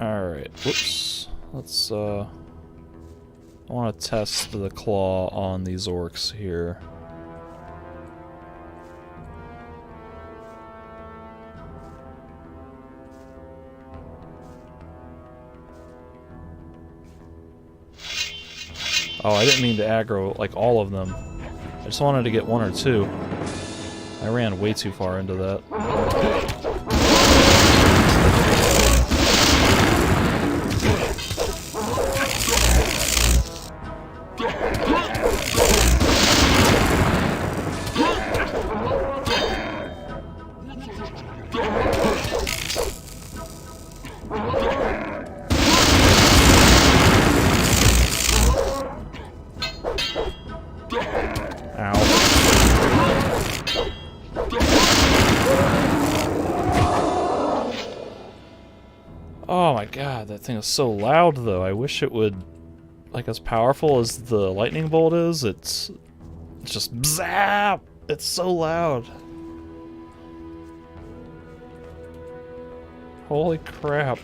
Alright, whoops. Let's, I want to test the claw on these orcs here. Oh, I didn't mean to aggro, like, all of them. I just wanted to get one or two. I ran way too far into that. Oh my god, that thing is so loud though. I wish it would, like, as powerful as the lightning bolt is, it's just zap! It's so loud. Holy crap.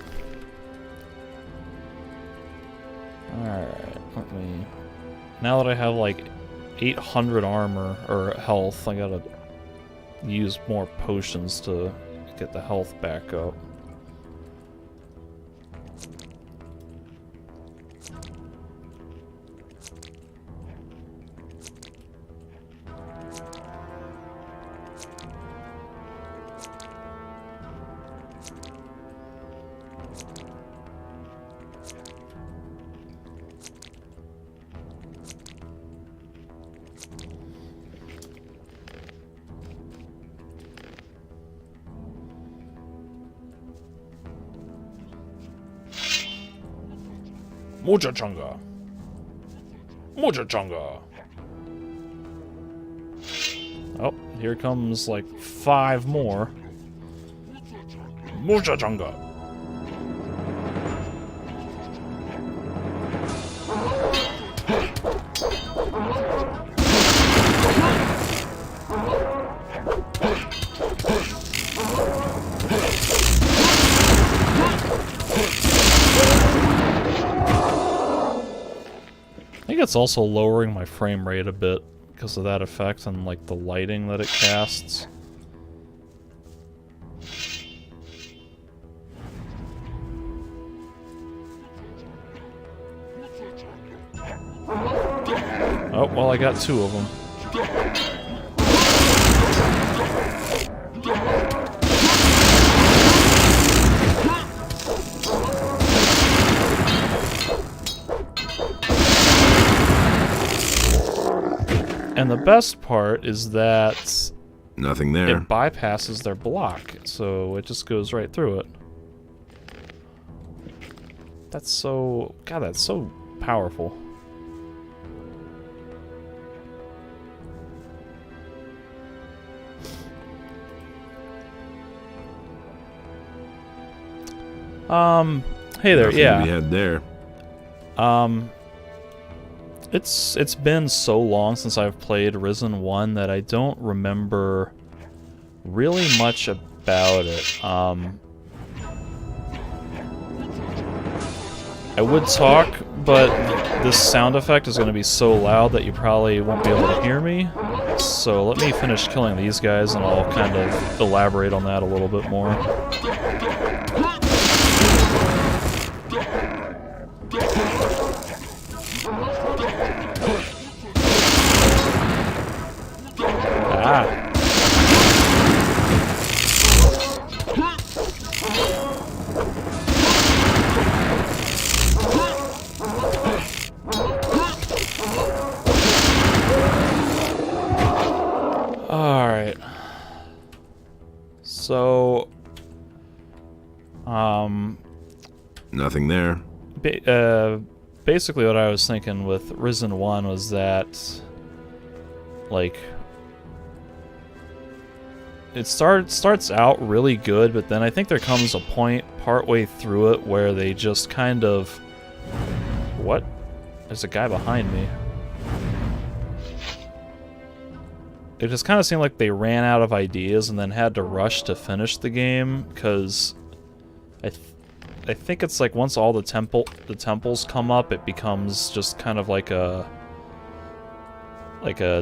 Alright, let me... Now that I have like 800 armor, or health, I gotta use more potions to get the health back up. Muchachunga. Muchachunga. Oh, here comes like 5 more. Muchachunga. I think it's also lowering my frame rate a bit because of that effect and like the lighting that it casts. Oh, well, I got 2 of them. And the best part is that nothing there. It bypasses their block, so it just goes right through it. That's so... God, that's so powerful. Hey there, nothing yeah. we had there. It's been so long since I've played Risen 1 that I don't remember really much about it. I would talk, but this sound effect is going to be so loud that you probably won't be able to hear me. So let me finish killing these guys and I'll kind of elaborate on that a little bit more. Ah. Alright. So... nothing there. Basically what I was thinking with Risen 1 was that... like... it starts out really good, but then I think there comes a point partway through it where they just kind of... What? There's a guy behind me. It just kind of seemed like they ran out of ideas and then had to rush to finish the game, because I think it's like once all the temples come up, it becomes just kind of like a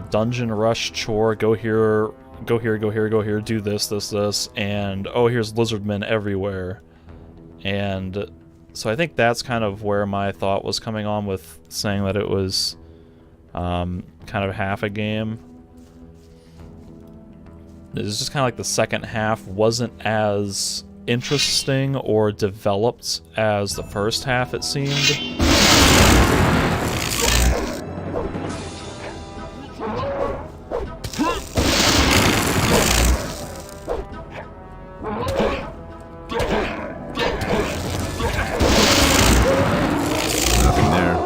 dungeon rush chore. Go here, go here, go here, go here, do this, this, this, and oh, here's lizardmen everywhere. And so I think that's kind of where my thought was coming on with saying that it was kind of half a game. It's just kind of like the second half wasn't as interesting or developed as the first half, it seemed. Nothing there.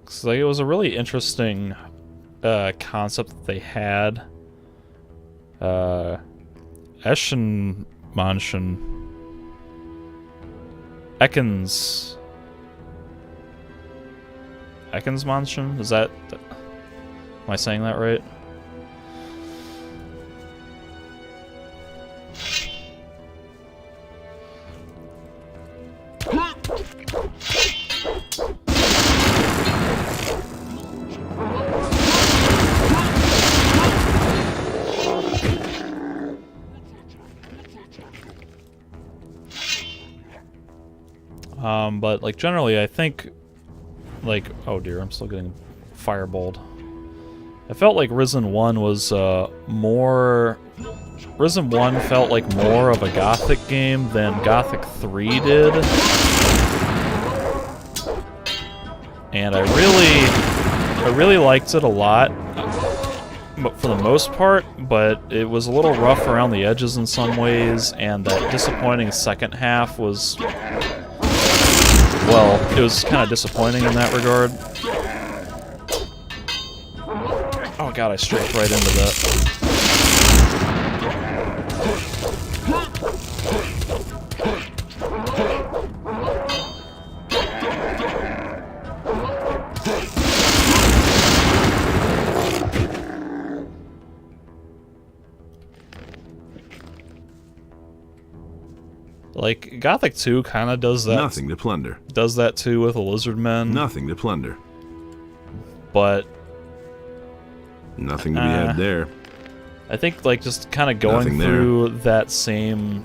So it was a really interesting concept that they had. Eschenmanschen. Eckensmanschen? Is that... Am I saying that right? But, like, generally, I think, like... Oh, dear, I'm still getting fireballed. I felt like Risen 1 was, more... Risen 1 felt like more of a Gothic game than Gothic 3 did. And I really liked it a lot, but for the most part, but it was a little rough around the edges in some ways, and that disappointing second half was... Well, it was kind of disappointing in that regard. Oh god, I strafed right into that. Like, Gothic 2 kind of does that. Nothing to plunder. Does that too with the lizardmen. Nothing to plunder. But... Nothing to be had there. I think, like, just kind of going through that same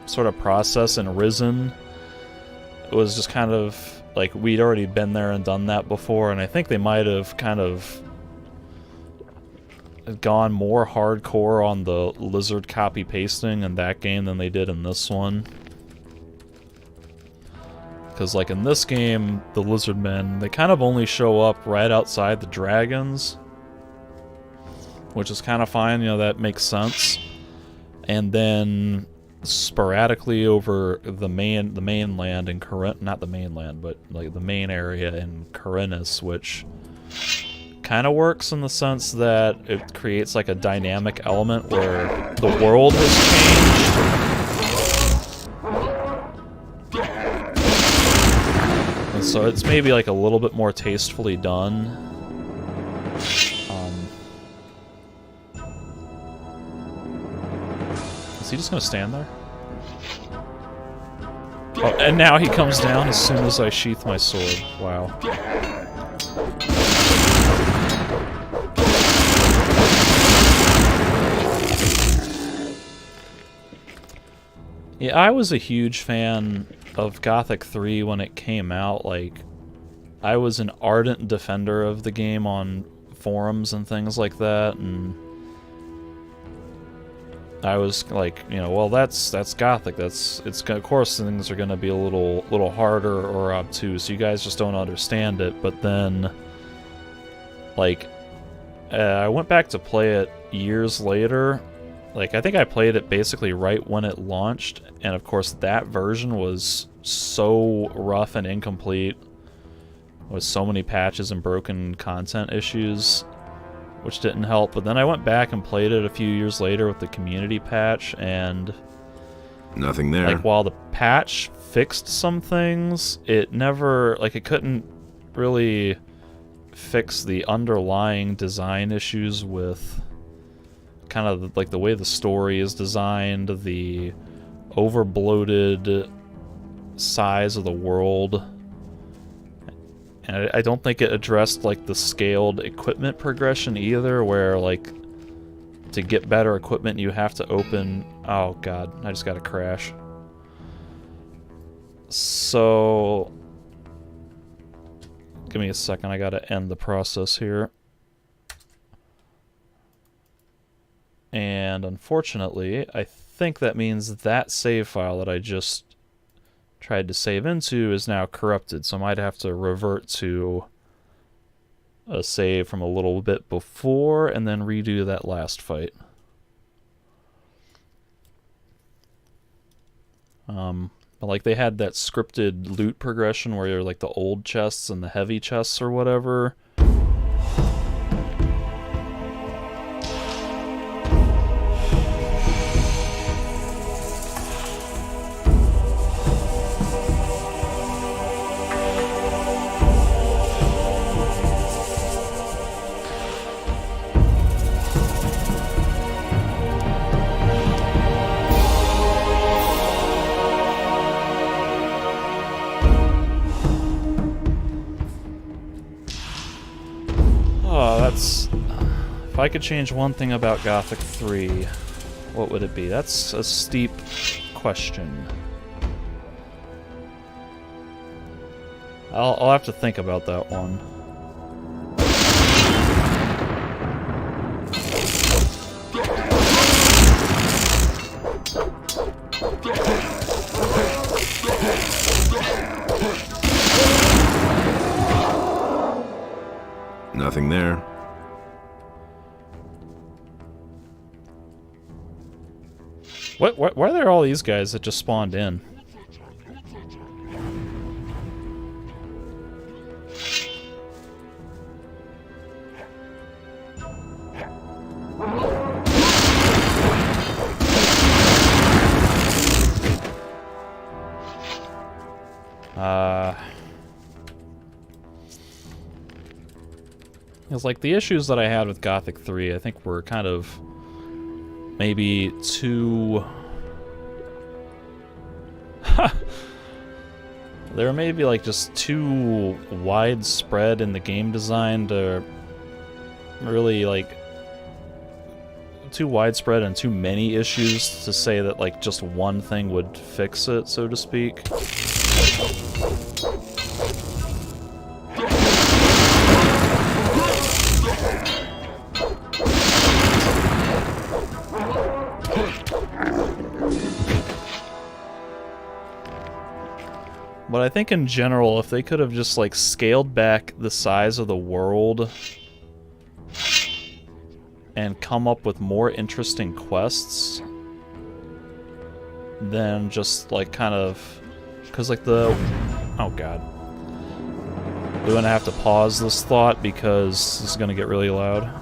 sort of process in Risen was just kind of, like, we'd already been there and done that before, and I think they might have kind of gone more hardcore on the lizard copy-pasting in that game than they did in this one. Because, like, in this game, the lizardmen, they kind of only show up right outside the dragons, which is kind of fine, you know, that makes sense. And then sporadically over the mainland in Corinth, not the mainland, but like the main area in Corinthus, which kind of works in the sense that it creates like a dynamic element where the world has changed. And so it's maybe like a little bit more tastefully done. Is he just gonna stand there? Oh, and now he comes down as soon as I sheath my sword. Wow. Yeah, I was a huge fan of Gothic 3 when it came out. Like, I was an ardent defender of the game on forums and things like that, and I was like, you know, well, that's Gothic. Of course things are going to be a little harder or obtuse. You guys just don't understand it. But then, like, I went back to play it years later. Like, I think I played it basically right when it launched, and of course that version was so rough and incomplete, with so many patches and broken content issues, which didn't help. But then I went back and played it a few years later with the community patch, and nothing there. Like, while the patch fixed some things, it never, like, it couldn't really fix the underlying design issues with kind of like the way the story is designed, the over bloated size of the world. And I don't think it addressed like the scaled equipment progression either, where like to get better equipment you have to open... Oh god, I just got a crash. So... Give me a second, I gotta end the process here. And unfortunately, I think that means that save file that I just tried to save into is now corrupted, so I might have to revert to a save from a little bit before and then redo that last fight. But like they had that scripted loot progression where you're like the old chests and the heavy chests or whatever. If I could change one thing about Gothic 3, what would it be? That's a steep question. I'll have to think about that one. Nothing there. Why are there all these guys that just spawned in? It's like the issues that I had with Gothic 3, I think were kind of maybe too... They were maybe like just too widespread in the game design to really like... Too widespread and too many issues to say that like just one thing would fix it, so to speak. But I think in general, if they could have just like scaled back the size of the world and come up with more interesting quests, then just like kind of, because like the, oh god, we're gonna have to pause this thought because this is gonna get really loud.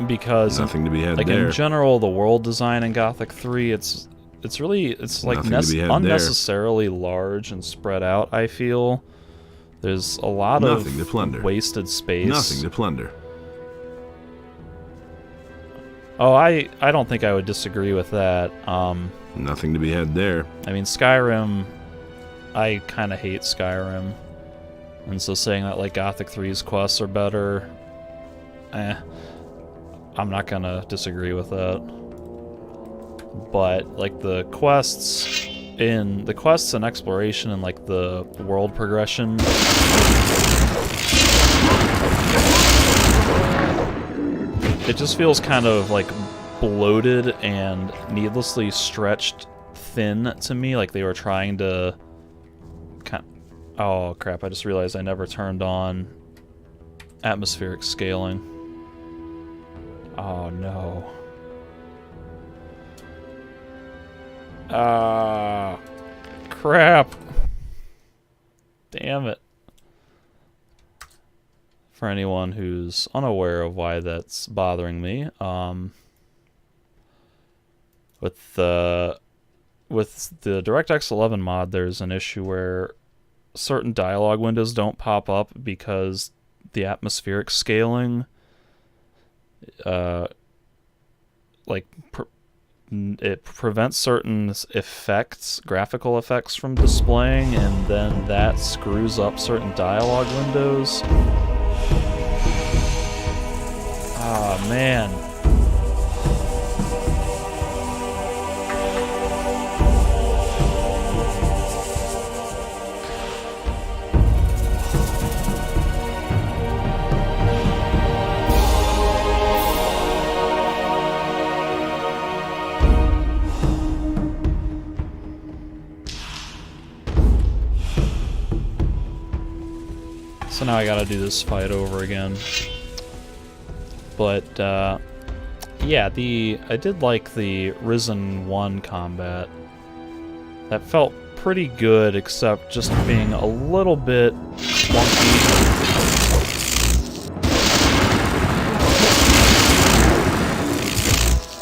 Because nothing to be had like there. In general, the world design in Gothic 3, it's like unnecessarily large and spread out, I feel. There's a lot nothing of to plunder. Wasted space. Nothing to plunder. Oh, I don't think I would disagree with that. Nothing to be had there. I mean, Skyrim, I kind of hate Skyrim. And so saying that like Gothic 3's quests are better, I'm not gonna disagree with that. But like the quests and exploration and like the world progression, it just feels kind of like bloated and needlessly stretched thin to me. Like they were trying to oh crap, I just realized I never turned on atmospheric scaling. Oh no. Crap. Damn it. For anyone who's unaware of why that's bothering me, With the DirectX 11 mod, there's an issue where certain dialogue windows don't pop up because the atmospheric scaling, like it prevents certain effects, graphical effects, from displaying, and then that screws up certain dialogue windows. Ah, man. So now I gotta do this fight over again. But, yeah, I did like the Risen 1 combat. That felt pretty good, except just being a little bit clunky.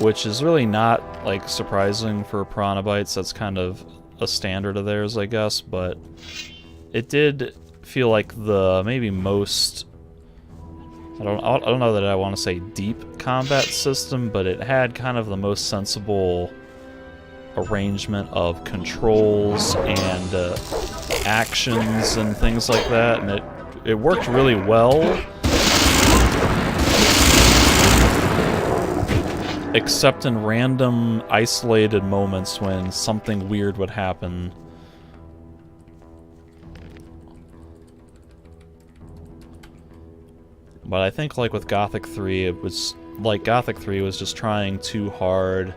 Which is really not, like, surprising for Piranha Bytes. That's kind of a standard of theirs, I guess, but it did feel like the maybe most, I don't know that I want to say deep combat system, but it had kind of the most sensible arrangement of controls and actions and things like that, and it worked really well, except in random isolated moments when something weird would happen. But I think, like, with Gothic 3, it was like Gothic 3 was just trying too hard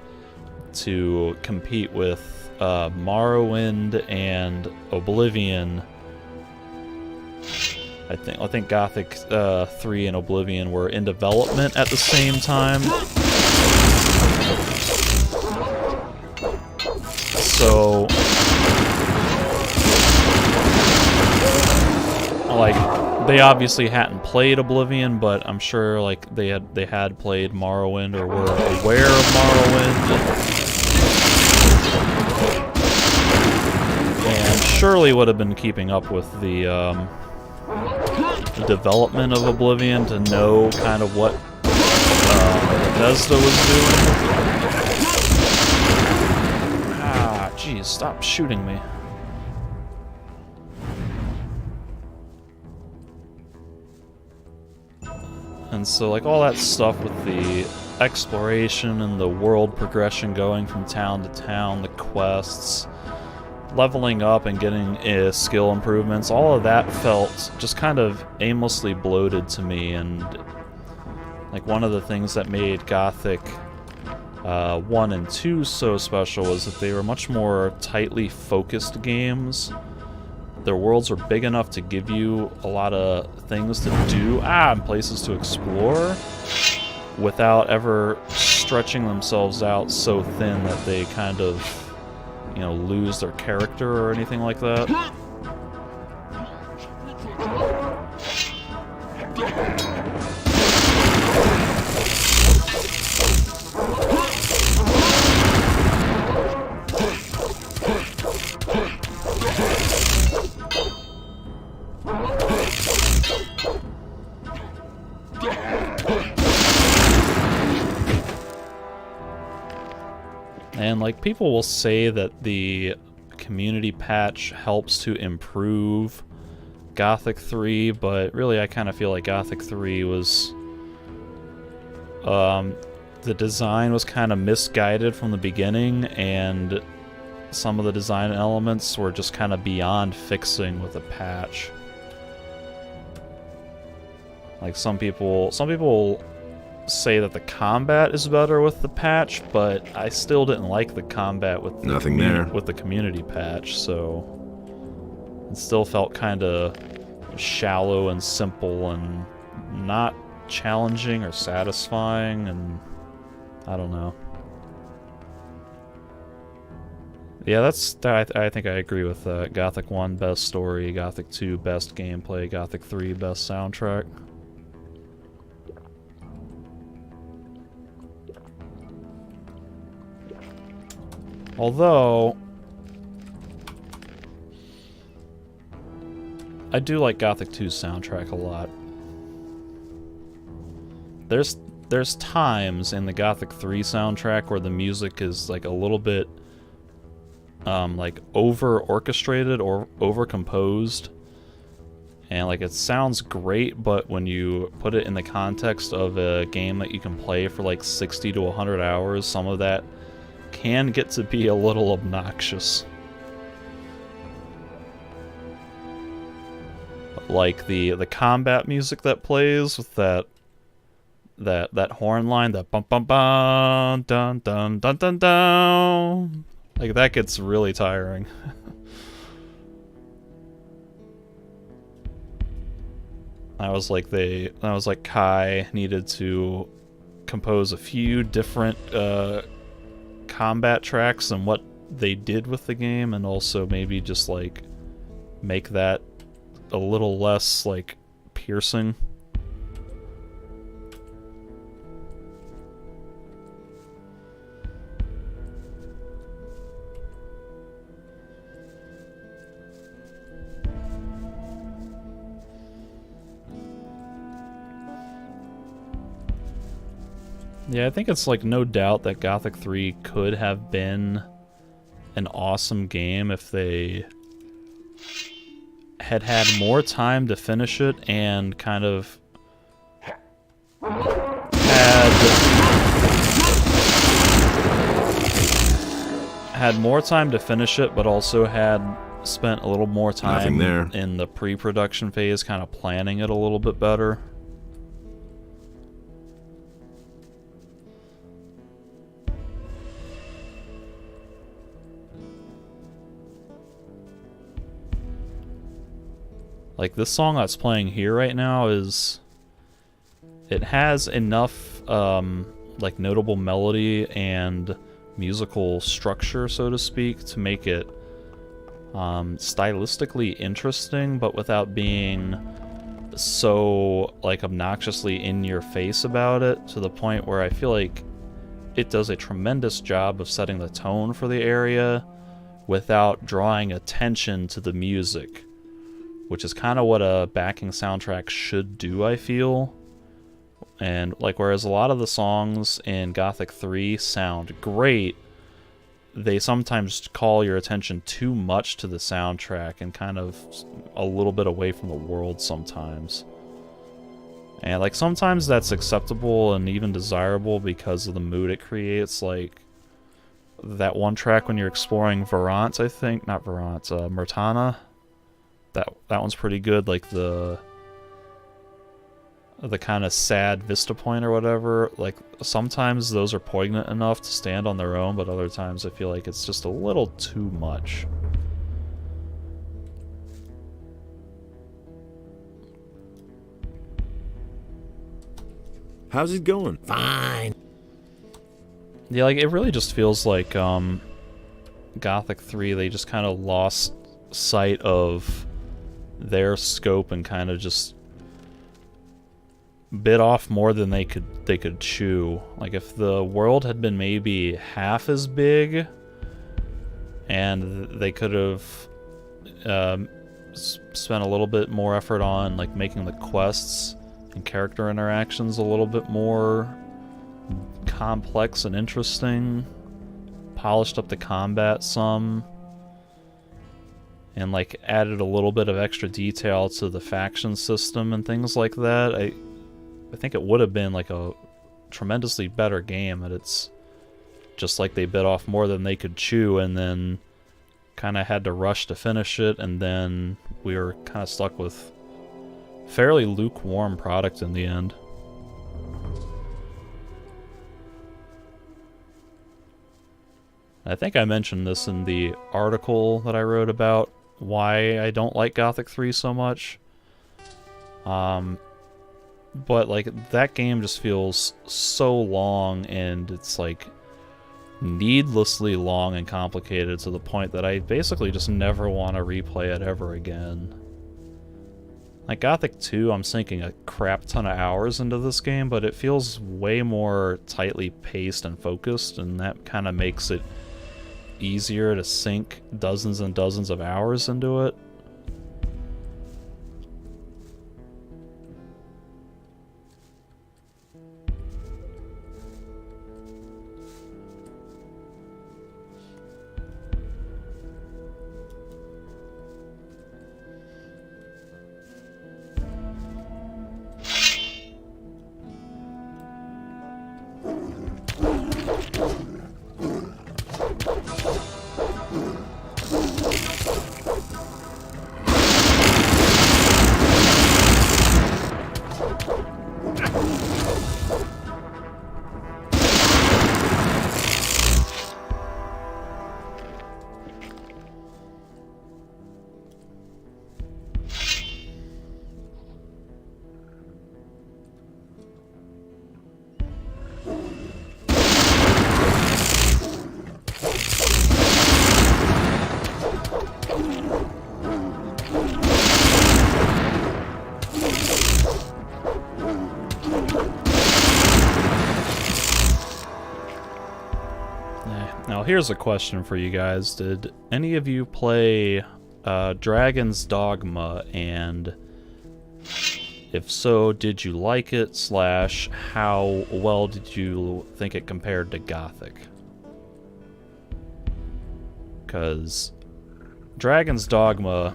to compete with Morrowind and Oblivion. I think Gothic 3 and Oblivion were in development at the same time. So, like, they obviously hadn't played Oblivion, but I'm sure, like, they had played Morrowind or were aware of Morrowind, and surely would have been keeping up with the development of Oblivion to know kind of what Bethesda was doing. Ah, jeez, stop shooting me. And so, like, all that stuff with the exploration and the world progression going from town to town, the quests, leveling up and getting skill improvements, all of that felt just kind of aimlessly bloated to me. And, like, one of the things that made Gothic 1 and 2 so special was that they were much more tightly focused games. Their worlds are big enough to give you a lot of things to do, and places to explore, without ever stretching themselves out so thin that they kind of, you know, lose their character or anything like that. And, like, people will say that the community patch helps to improve Gothic 3, but really I kind of feel like Gothic 3 was... the design was kind of misguided from the beginning, and some of the design elements were just kind of beyond fixing with a patch. Like, some people say that the combat is better with the patch, but I still didn't like the combat with the community patch, so it still felt kind of shallow and simple and not challenging or satisfying, and I don't know. Yeah, I think I agree with that. Gothic 1 best story, Gothic 2 best gameplay, Gothic 3 best soundtrack. Although, I do like Gothic 2's soundtrack a lot. There's times in the Gothic 3 soundtrack where the music is like a little bit like over orchestrated or over composed, and like it sounds great, but when you put it in the context of a game that you can play for like 60 to 100 hours, some of that can get to be a little obnoxious. Like the combat music that plays with that horn line, that bum bum bum dun dun dun dun dun, like that gets really tiring. I was like Kai needed to compose a few different combat tracks and what they did with the game, and also maybe just like make that a little less like piercing. Yeah, I think it's like no doubt that Gothic 3 could have been an awesome game if they had had more time to finish it and kind of had more time to finish it, but also had spent a little more time in the pre-production phase kind of planning it a little bit better. Like, this song that's playing here right now it has enough, like, notable melody and musical structure, so to speak, to make it, stylistically interesting, but without being so, like, obnoxiously in your face about it, to the point where I feel like it does a tremendous job of setting the tone for the area without drawing attention to the music, which is kind of what a backing soundtrack should do, I feel. And, like, whereas a lot of the songs in Gothic 3 sound great, they sometimes call your attention too much to the soundtrack and kind of a little bit away from the world sometimes. And, like, sometimes that's acceptable and even desirable because of the mood it creates. Like, that one track when you're exploring Verant, I think. Not Verant, Murtana. That one's pretty good, like the kind of sad vista point or whatever. Like, sometimes those are poignant enough to stand on their own, but other times I feel like it's just a little too much. How's it going? Fine. Yeah, like, it really just feels like Gothic 3, they just kind of lost sight of their scope and kind of just bit off more than they could chew. Like, if the world had been maybe half as big and they could have spent a little bit more effort on, like, making the quests and character interactions a little bit more complex and interesting, polished up the combat some, and, like, added a little bit of extra detail to the faction system and things like that, I think it would have been, like, a tremendously better game. And it's just like they bit off more than they could chew and then kind of had to rush to finish it, and then we were kind of stuck with fairly lukewarm product in the end. I think I mentioned this in the article that I wrote about why I don't like Gothic 3 so much. But, like, that game just feels so long, and it's, like, needlessly long and complicated to the point that I basically just never want to replay it ever again. Like, Gothic 2, I'm sinking a crap ton of hours into this game, but it feels way more tightly paced and focused, and that kind of makes it easier to sink dozens and dozens of hours into it. Now here's a question for you guys. Did any of you play Dragon's Dogma, and if so, did you like it, / how well did you think it compared to Gothic? Because Dragon's Dogma...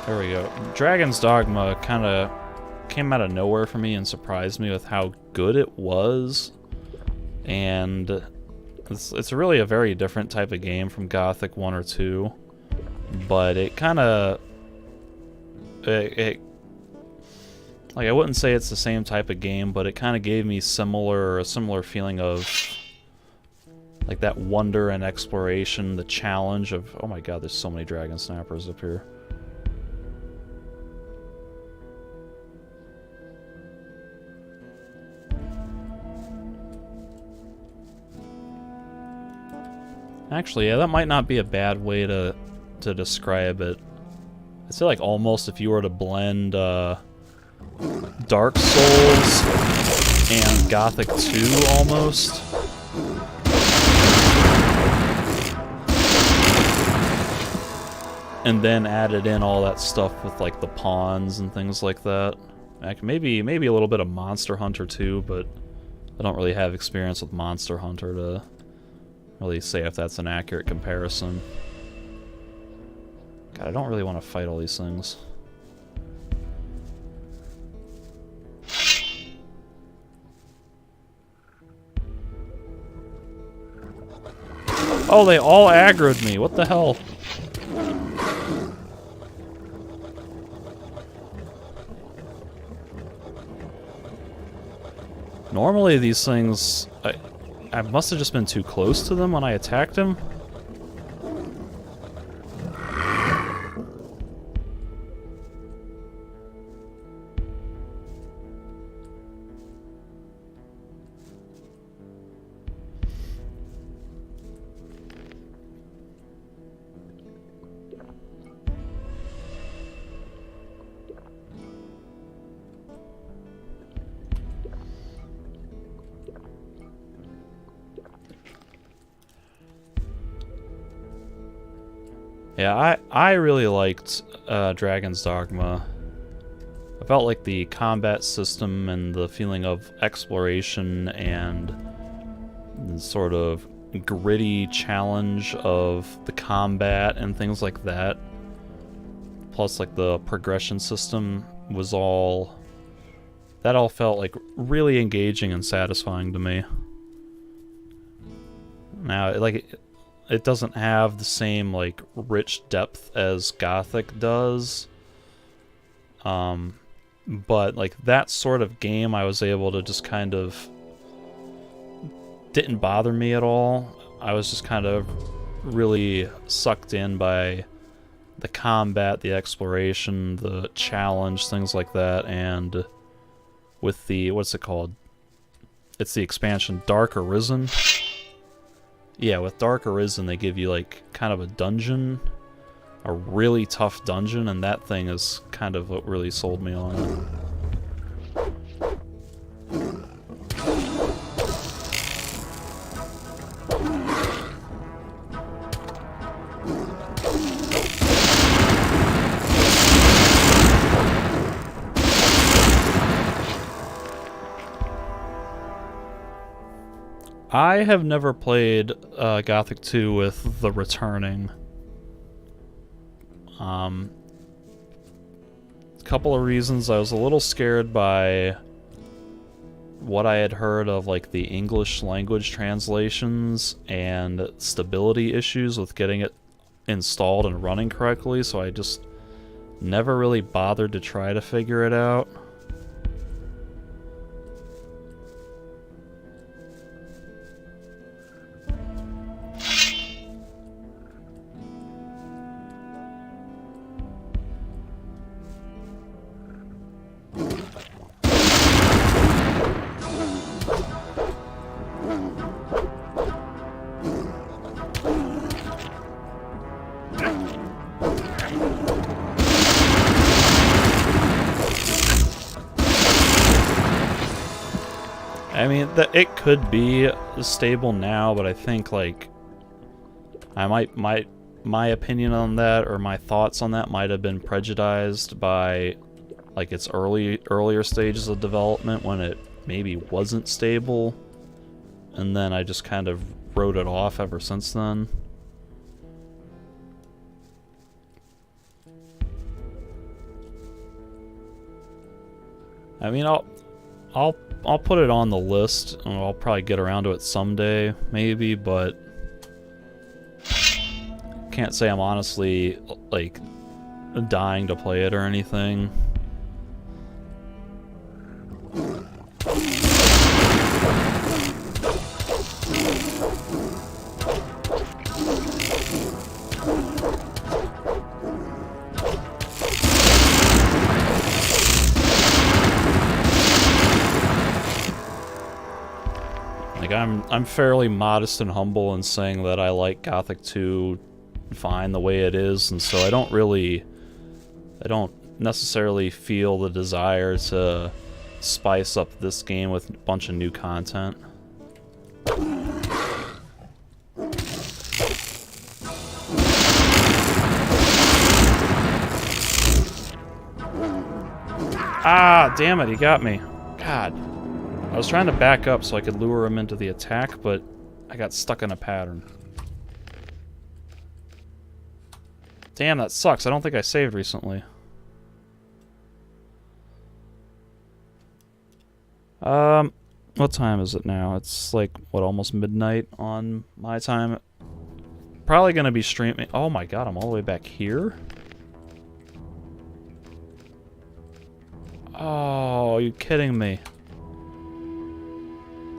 there we go. Dragon's Dogma kind of came out of nowhere for me and surprised me with how good it was. And it's really a very different type of game from Gothic 1 or 2. But it kind of... Like, I wouldn't say it's the same type of game, but it kind of gave me a similar feeling of... like that wonder and exploration, the challenge of... Oh my god, there's so many dragon snappers up here. Actually, yeah, that might not be a bad way to describe it. I'd say, like, almost if you were to blend Dark Souls and Gothic 2, almost. And then added in all that stuff with, like, the pawns and things like that. Maybe a little bit of Monster Hunter too, but I don't really have experience with Monster Hunter to really say if that's an accurate comparison. God, I don't really want to fight all these things. Oh, they all aggroed me. What the hell? Normally these things... I must have just been too close to them when I attacked him. Yeah, I really liked Dragon's Dogma. I felt like the combat system and the feeling of exploration and the sort of gritty challenge of the combat and things like that, plus like the progression system was all... that all felt like really engaging and satisfying to me. Now, like... it doesn't have the same, like, rich depth as Gothic does. But, like, that sort of game I was able to just kind of... didn't bother me at all. I was just kind of really sucked in by the combat, the exploration, the challenge, things like that, and with the... what's it called? it's the expansion Dark Arisen. Yeah, with Dark Arisen, they give you like kind of a dungeon, a really tough dungeon, and that thing is kind of what really sold me on it. I have never played Gothic 2 with the returning. A couple of reasons. I was a little scared by what I had heard of like the English language translations and stability issues with getting it installed and running correctly, so I just never really bothered to try to figure it out. I mean, it could be stable now, but I think like my opinion on that or my thoughts on that might have been prejudiced by like its earlier stages of development when it maybe wasn't stable, and then I just kind of wrote it off ever since then. I mean, I'll put it on the list, and I'll probably get around to it someday, maybe, but can't say I'm honestly, like, dying to play it or anything. Like, I'm fairly modest and humble in saying that I like Gothic 2 fine the way it is, and so I don't necessarily feel the desire to spice up this game with a bunch of new content. Ah, damn it, he got me. God. I was trying to back up so I could lure him into the attack, but I got stuck in a pattern. Damn, that sucks. I don't think I saved recently. What time is it now? It's like, what, almost midnight on my time? Probably gonna be streaming. Oh my god, I'm all the way back here? Oh, are you kidding me?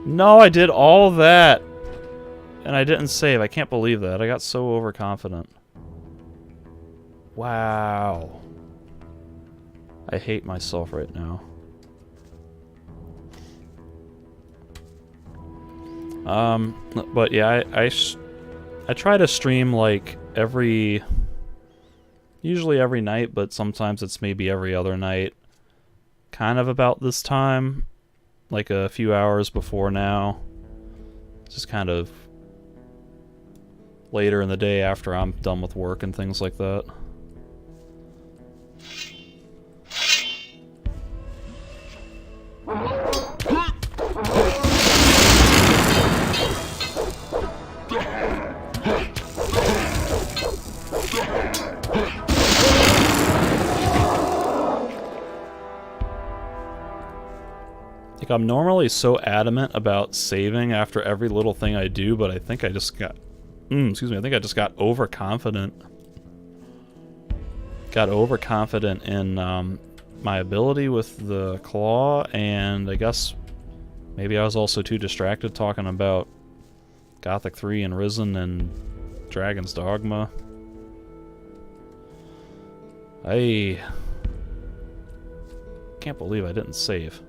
No, I did all that! And I didn't save. I can't believe that. I got so overconfident. Wow. I hate myself right now. But yeah, I try to stream like usually every night, but sometimes it's maybe every other night. Kind of about this time, like a few hours before now. Just kind of later in the day after I'm done with work and things like that. Like, I'm normally so adamant about saving after every little thing I do, but I think I just got... excuse me, I think I just got overconfident. Got overconfident in my ability with the claw, and I guess maybe I was also too distracted talking about Gothic 3 and Risen and Dragon's Dogma. I can't believe I didn't save.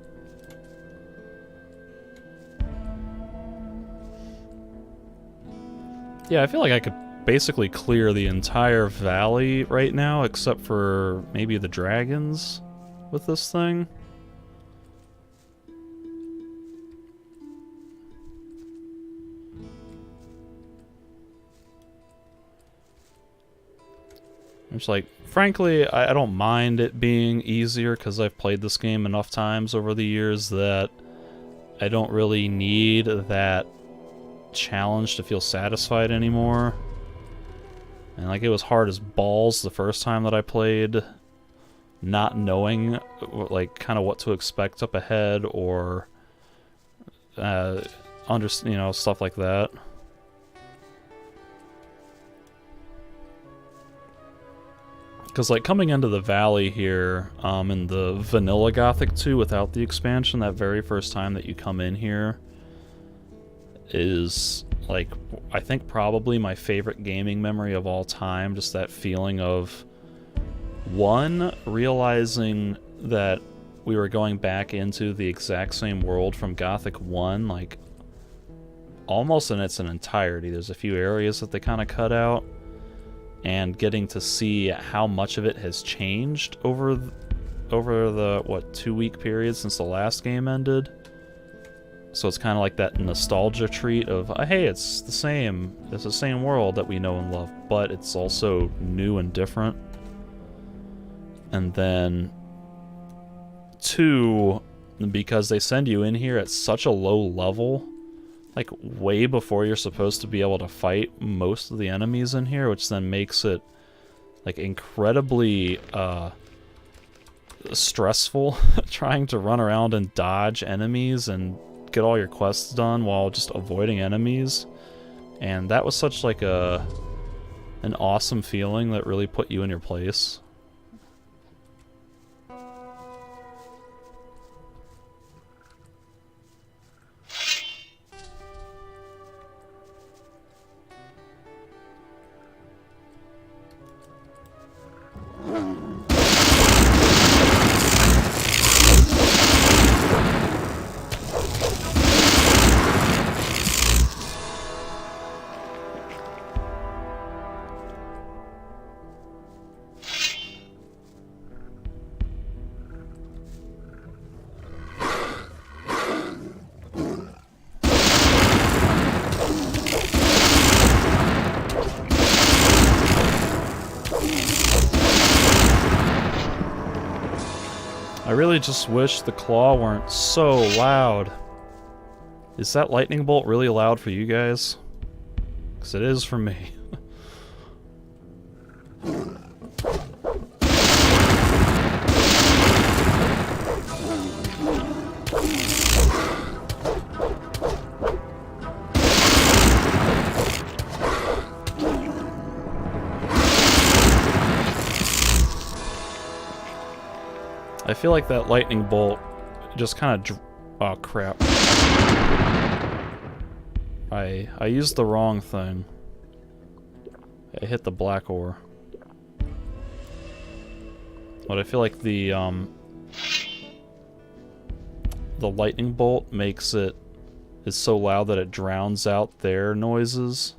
Yeah, I feel like I could basically clear the entire valley right now, except for maybe the dragons with this thing. It's like, frankly, I don't mind it being easier because I've played this game enough times over the years that I don't really need that challenge to feel satisfied anymore. And like, it was hard as balls the first time that I played, not knowing like kind of what to expect up ahead or you know, stuff like that. Because, like, coming into the valley here, in the vanilla Gothic 2 without the expansion, that very first time that you come in here is, like, I think probably my favorite gaming memory of all time. Just that feeling of, one, realizing that we were going back into the exact same world from Gothic 1, like, almost in its entirety. There's a few areas that they kind of cut out. And getting to see how much of it has changed over the, what, 2-week period since the last game ended. So it's kind of like that nostalgia treat of, hey, it's the same world that we know and love, but it's also new and different. And then, 2, because they send you in here at such a low level, like, way before you're supposed to be able to fight most of the enemies in here, which then makes it, like, incredibly, stressful trying to run around and dodge enemies and get all your quests done while just avoiding enemies. And that was such, like, an awesome feeling that really put you in your place. I really just wish the claw weren't so loud. Is that lightning bolt really loud for you guys? Because it is for me. I feel like that lightning bolt just kind of oh crap. I used the wrong thing. I hit the black ore. But I feel like the lightning bolt makes it is so loud that it drowns out their noises.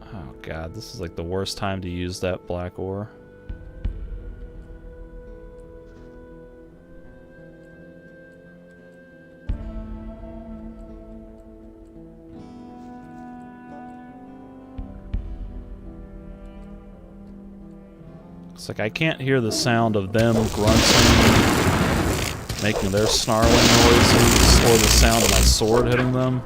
Oh god, this is like the worst time to use that black ore. It's like I can't hear the sound of them grunting, making their snarling noises, or the sound of my sword hitting them.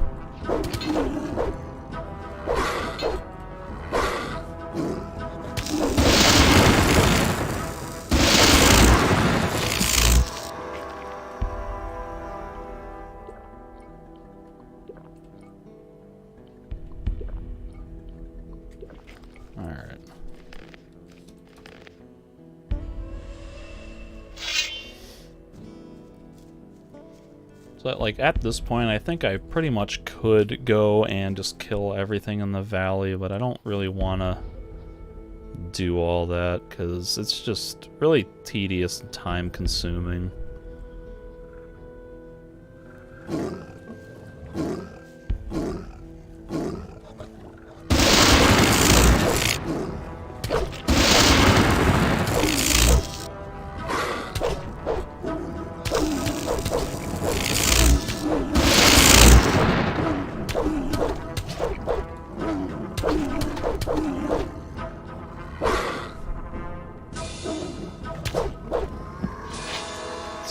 Alright. So, like, at this point, I think I pretty much could go and just kill everything in the valley, but I don't really want to do all that, because it's just really tedious and time-consuming.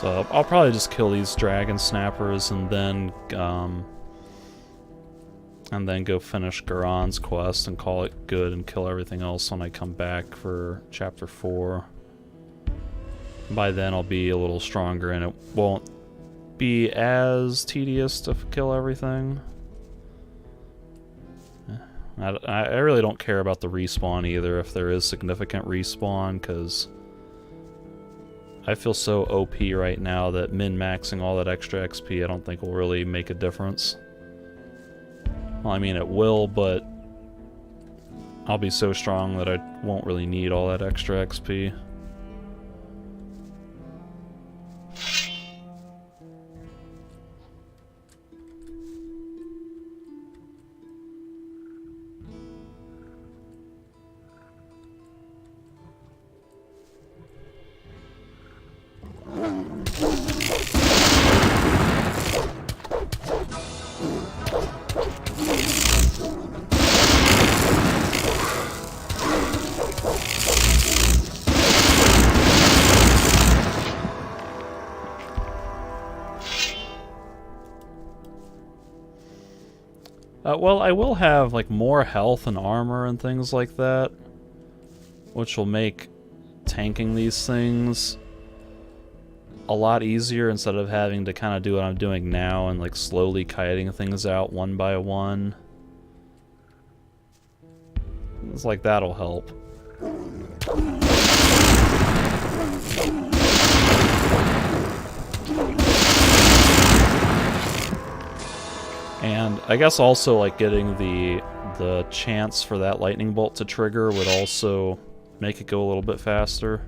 So I'll probably just kill these dragon snappers and then go finish Garon's quest and call it good and kill everything else when I come back for Chapter 4. By then I'll be a little stronger and it won't be as tedious to kill everything. I really don't care about the respawn either, if there is significant respawn, because I feel so OP right now that min-maxing all that extra XP I don't think will really make a difference. Well, I mean it will, but I'll be so strong that I won't really need all that extra XP. Well, I will have like more health and armor and things like that, which will make tanking these things a lot easier instead of having to kind of do what I'm doing now and like slowly kiting things out one by one. It's like that'll help. And I guess also like getting the chance for that lightning bolt to trigger would also make it go a little bit faster.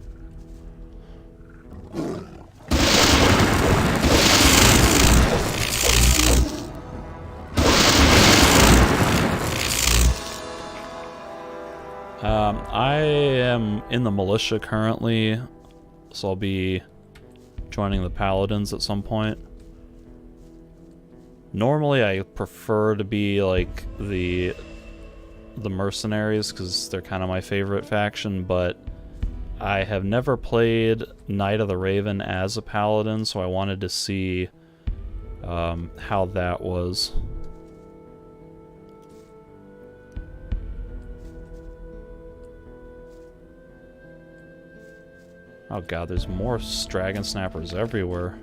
I am in the militia currently, so I'll be joining the paladins at some point. Normally I prefer to be like the mercenaries because they're kind of my favorite faction, but I have never played Knight of the Raven as a paladin, so I wanted to see how that was. Oh god, there's more dragon snappers everywhere.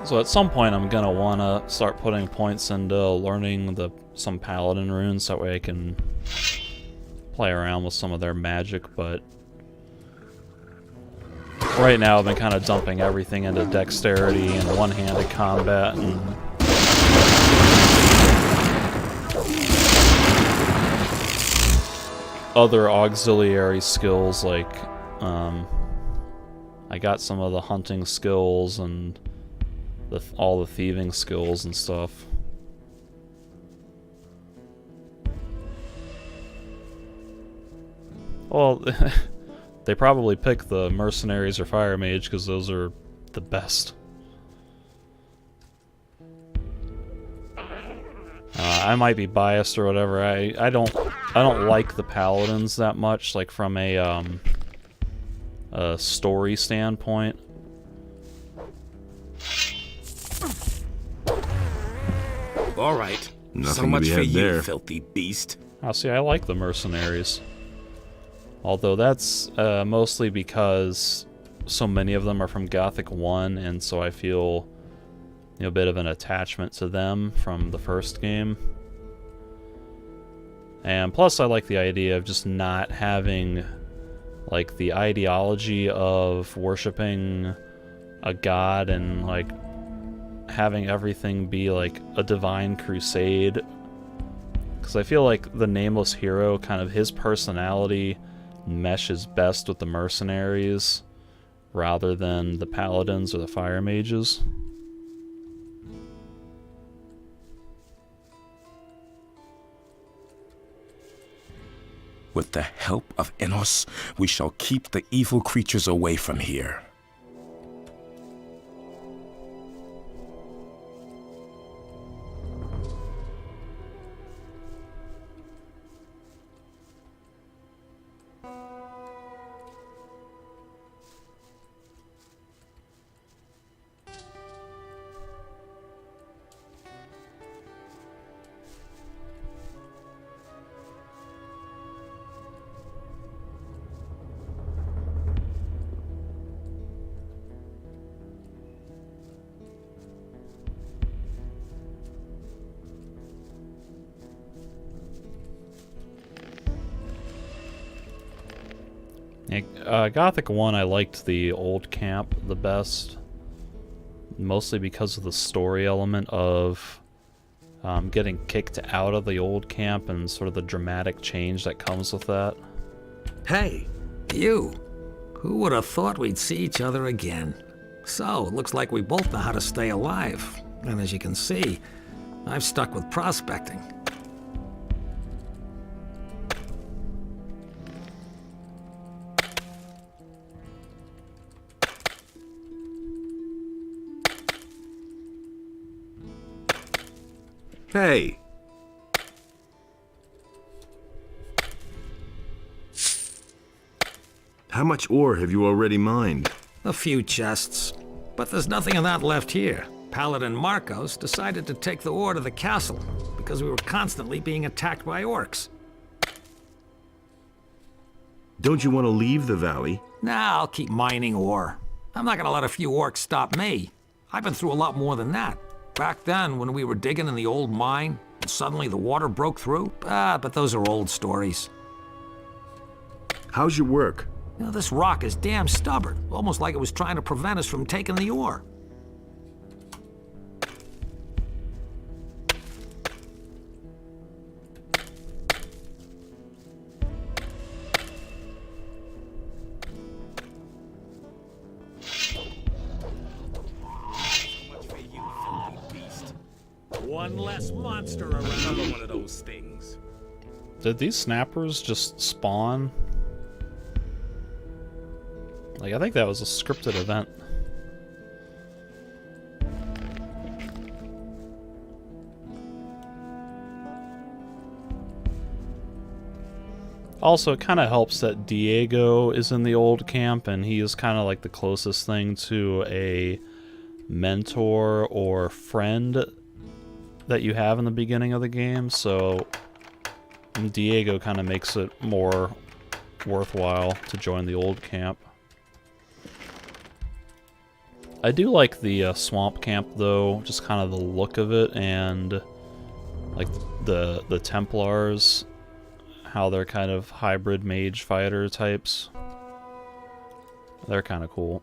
So at some point I'm gonna wanna start putting points into learning some paladin runes, that way I can play around with some of their magic, but right now I've been kind of dumping everything into dexterity and one-handed combat and other auxiliary skills, like I got some of the hunting skills and all the thieving skills and stuff. Well, they probably pick the mercenaries or fire mage because those are the best. I might be biased or whatever. I don't like the paladins that much, like from a story standpoint. All right. Nothing so to much be for had you, there. filthy beast. Oh, see, I like the mercenaries. Although that's mostly because so many of them are from Gothic 1, and so I feel a bit of an attachment to them from the first game. And plus I like the idea of just not having like the ideology of worshipping a god and like having everything be like a divine crusade, because I feel like the nameless hero, kind of his personality meshes best with the mercenaries rather than the paladins or the fire mages. With the help of Enos, we shall keep the evil creatures away from here. Gothic 1, I liked the old camp the best, mostly because of the story element of getting kicked out of the old camp and sort of the dramatic change that comes with that. Hey, you. Who would have thought we'd see each other again? So, it looks like we both know how to stay alive. And as you can see, I've stuck with prospecting. Hey! How much ore have you already mined? A few chests. But there's nothing of that left here. Paladin Marcos decided to take the ore to the castle because we were constantly being attacked by orcs. Don't you want to leave the valley? Nah, I'll keep mining ore. I'm not gonna let a few orcs stop me. I've been through a lot more than that. Back then, when we were digging in the old mine, and suddenly the water broke through. But those are old stories. How's your work? You know, this rock is damn stubborn, almost like it was trying to prevent us from taking the ore. One less monster around. Another one of those things. Did these snappers just spawn? Like, I think that was a scripted event. Also, it kind of helps that Diego is in the old camp, and he is kind of like the closest thing to a mentor or friend that you have in the beginning of the game, so Diego kind of makes it more worthwhile to join the old camp. I do like the swamp camp, though, just kind of the look of it, and like the Templars, how they're kind of hybrid mage fighter types. They're kind of cool.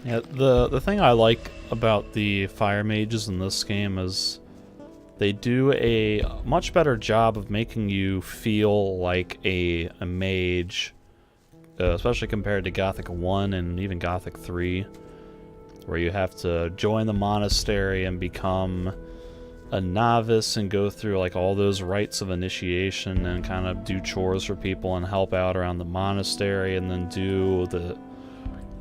Yeah, the thing I like about the fire mages in this game is they do a much better job of making you feel like a mage, especially compared to Gothic 1 and even Gothic 3, where you have to join the monastery and become a novice and go through like all those rites of initiation and kind of do chores for people and help out around the monastery, and then do the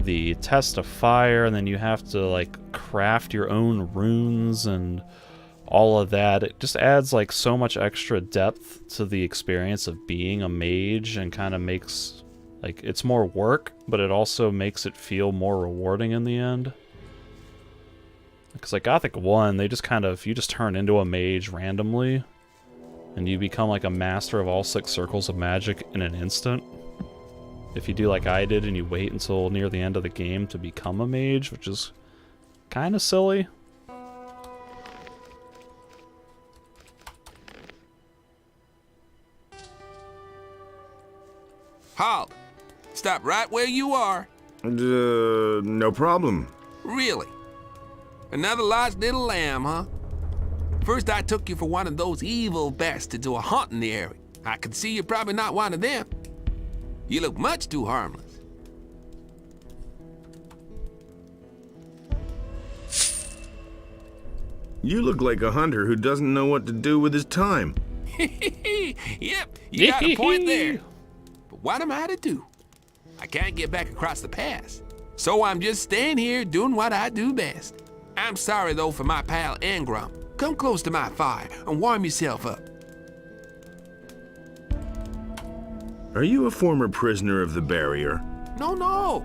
the test of fire, and then you have to like craft your own runes and all of that. It just adds like so much extra depth to the experience of being a mage, and kind of makes like it's more work, but it also makes it feel more rewarding in the end. Because like Gothic 1, they just kind of, you just turn into a mage randomly, and you become like a master of all 6 circles of magic in an instant. If you do like I did and you wait until near the end of the game to become a mage, which is kind of silly. Halt! Stop right where you are. No problem. Really? Another lost little lamb, huh? First I took you for one of those evil bastards who are haunting the area. I could see you're probably not one of them. You look much too harmless. You look like a hunter who doesn't know what to do with his time. Yep, you got a point there. But what am I to do? I can't get back across the pass. So I'm just staying here doing what I do best. I'm sorry though for my pal Engram. Come close to my fire and warm yourself up. Are you a former prisoner of the barrier? No.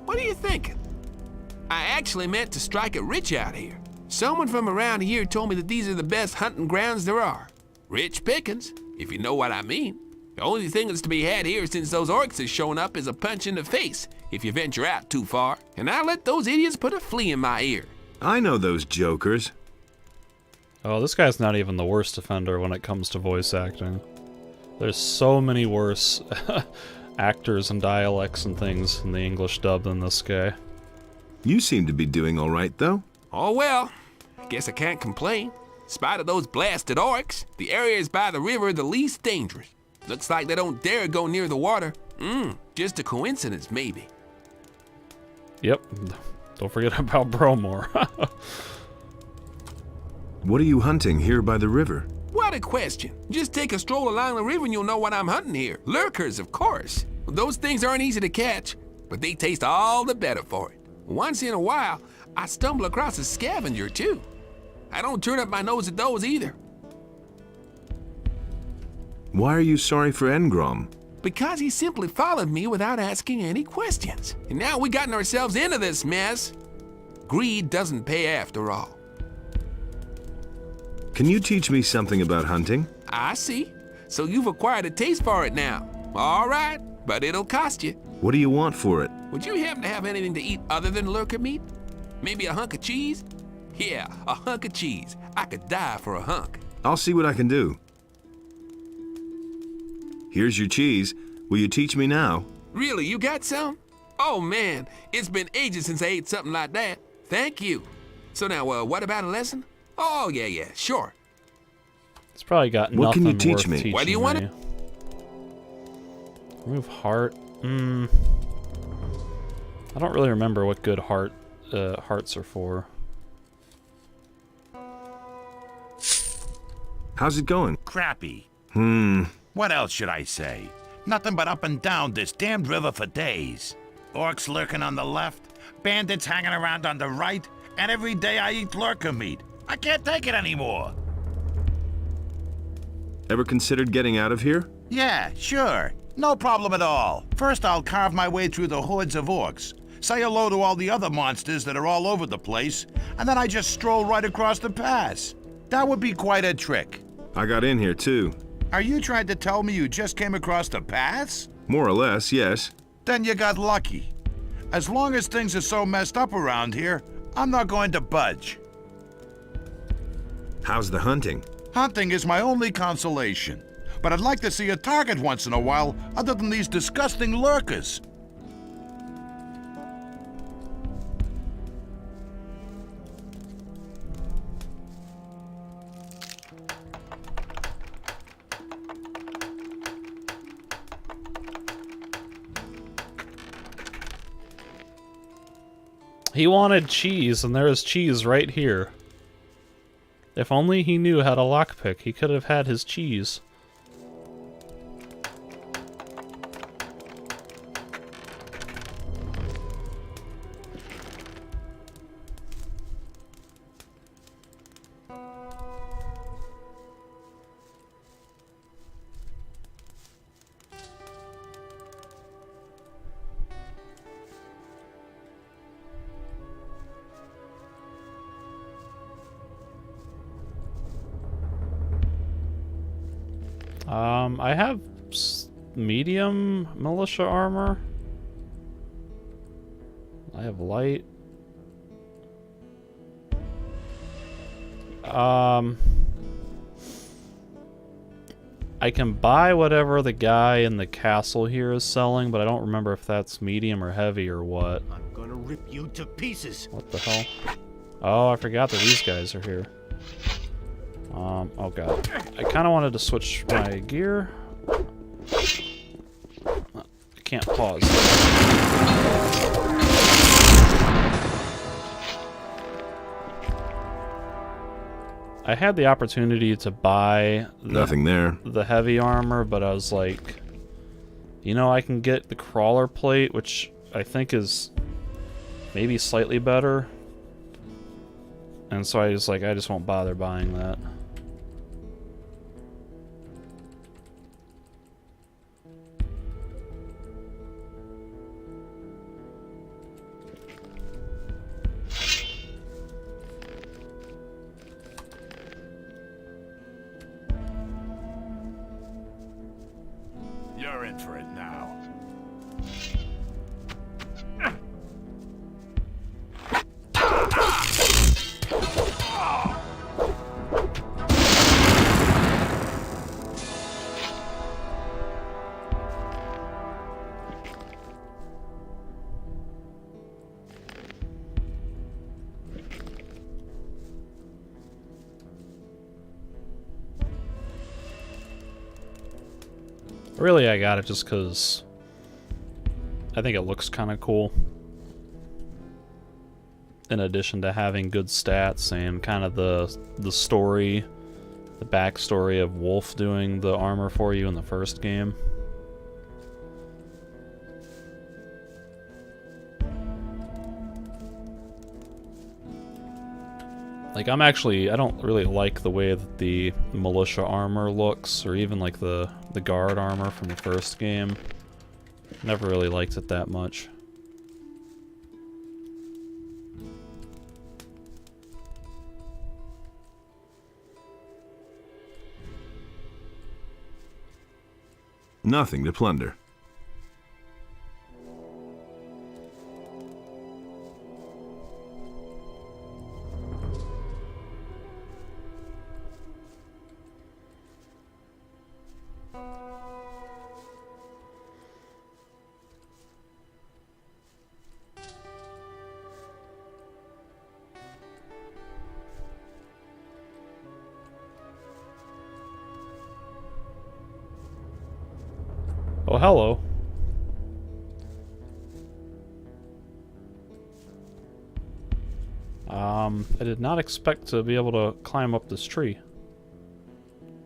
What are you thinking? I actually meant to strike it rich out here. Someone from around here told me that these are the best hunting grounds there are. Rich pickings, if you know what I mean. The only thing that's to be had here since those orcs have shown up is a punch in the face if you venture out too far. And I let those idiots put a flea in my ear. I know those jokers. Oh, this guy's not even the worst offender when it comes to voice acting. There's so many worse actors and dialects and things in the English dub than this guy. You seem to be doing all right, though. Oh well, I guess I can't complain. In spite of those blasted orcs, the areas by the river the least dangerous. Looks like they don't dare go near the water. Just a coincidence, maybe. Yep. Don't forget about Bromore. What are you hunting here by the river? What a question. Just take a stroll along the river and you'll know what I'm hunting here. Lurkers, of course. Those things aren't easy to catch, but they taste all the better for it. Once in a while, I stumble across a scavenger, too. I don't turn up my nose at those either. Why are you sorry for Engram? Because he simply followed me without asking any questions. And now we gotten ourselves into this mess. Greed doesn't pay after all. Can you teach me something about hunting? I see. So you've acquired a taste for it now. All right, but it'll cost you. What do you want for it? Would you happen to have anything to eat other than lurker meat? Maybe a hunk of cheese? Yeah, a hunk of cheese. I could die for a hunk. I'll see what I can do. Here's your cheese. Will you teach me now? Really, you got some? Oh man, it's been ages since I ate something like that. Thank you. So now, what about a lesson? Oh yeah, sure. It's probably got What nothing can you teach worth me? teaching What do you want me. Remove heart. I don't really remember what good hearts are for. How's it going? Crappy. What else should I say? Nothing but up and down this damned river for days. Orcs lurking on the left, bandits hanging around on the right, and every day I eat lurker meat. I can't take it anymore. Ever considered getting out of here? Yeah, sure. No problem at all. First I'll carve my way through the hordes of orcs, say hello to all the other monsters that are all over the place, and then I just stroll right across the pass. That would be quite a trick. I got in here, too. Are you trying to tell me you just came across the pass? More or less, yes. Then you got lucky. As long as things are so messed up around here, I'm not going to budge. How's the hunting? Hunting is my only consolation, but I'd like to see a target once in a while other than these disgusting lurkers. He wanted cheese, and there is cheese right here. If only he knew how to lockpick, he could have had his cheese. I have medium militia armor. I have light. I can buy whatever the guy in the castle here is selling, but I don't remember if that's medium or heavy or what. I'm gonna rip you to pieces. What the hell? Oh, I forgot that these guys are here. Oh god. I kind of wanted to switch my gear. I can't pause. I had the opportunity to buy Nothing there. the heavy armor, but I was like, you know, I can get the crawler plate, which I think is maybe slightly better. And so I was like, I just won't bother buying that. You're in for it now. Really, I got it just because I think it looks kind of cool. In addition to having good stats and kind of the story, the backstory of Wolf doing the armor for you in the first game. Like, I don't really like the way that the militia armor looks, or even like the guard armor from the first game. Never really liked it that much. Nothing to plunder. Oh, hello. I did not expect to be able to climb up this tree.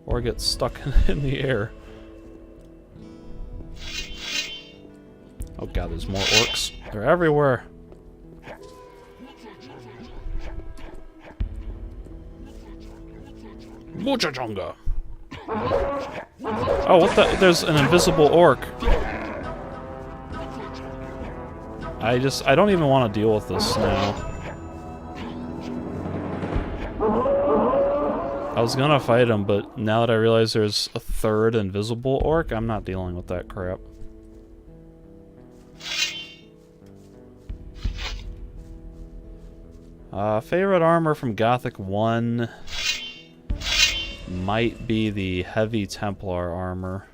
Or get stuck in the air. Oh god, there's more orcs. They're everywhere. Muchachonga. Oh, what the? There's an invisible orc. I don't even want to deal with this now. I was gonna fight him, but now that I realize there's a third invisible orc, I'm not dealing with that crap. Favorite armor from Gothic 1 might be the heavy Templar armor.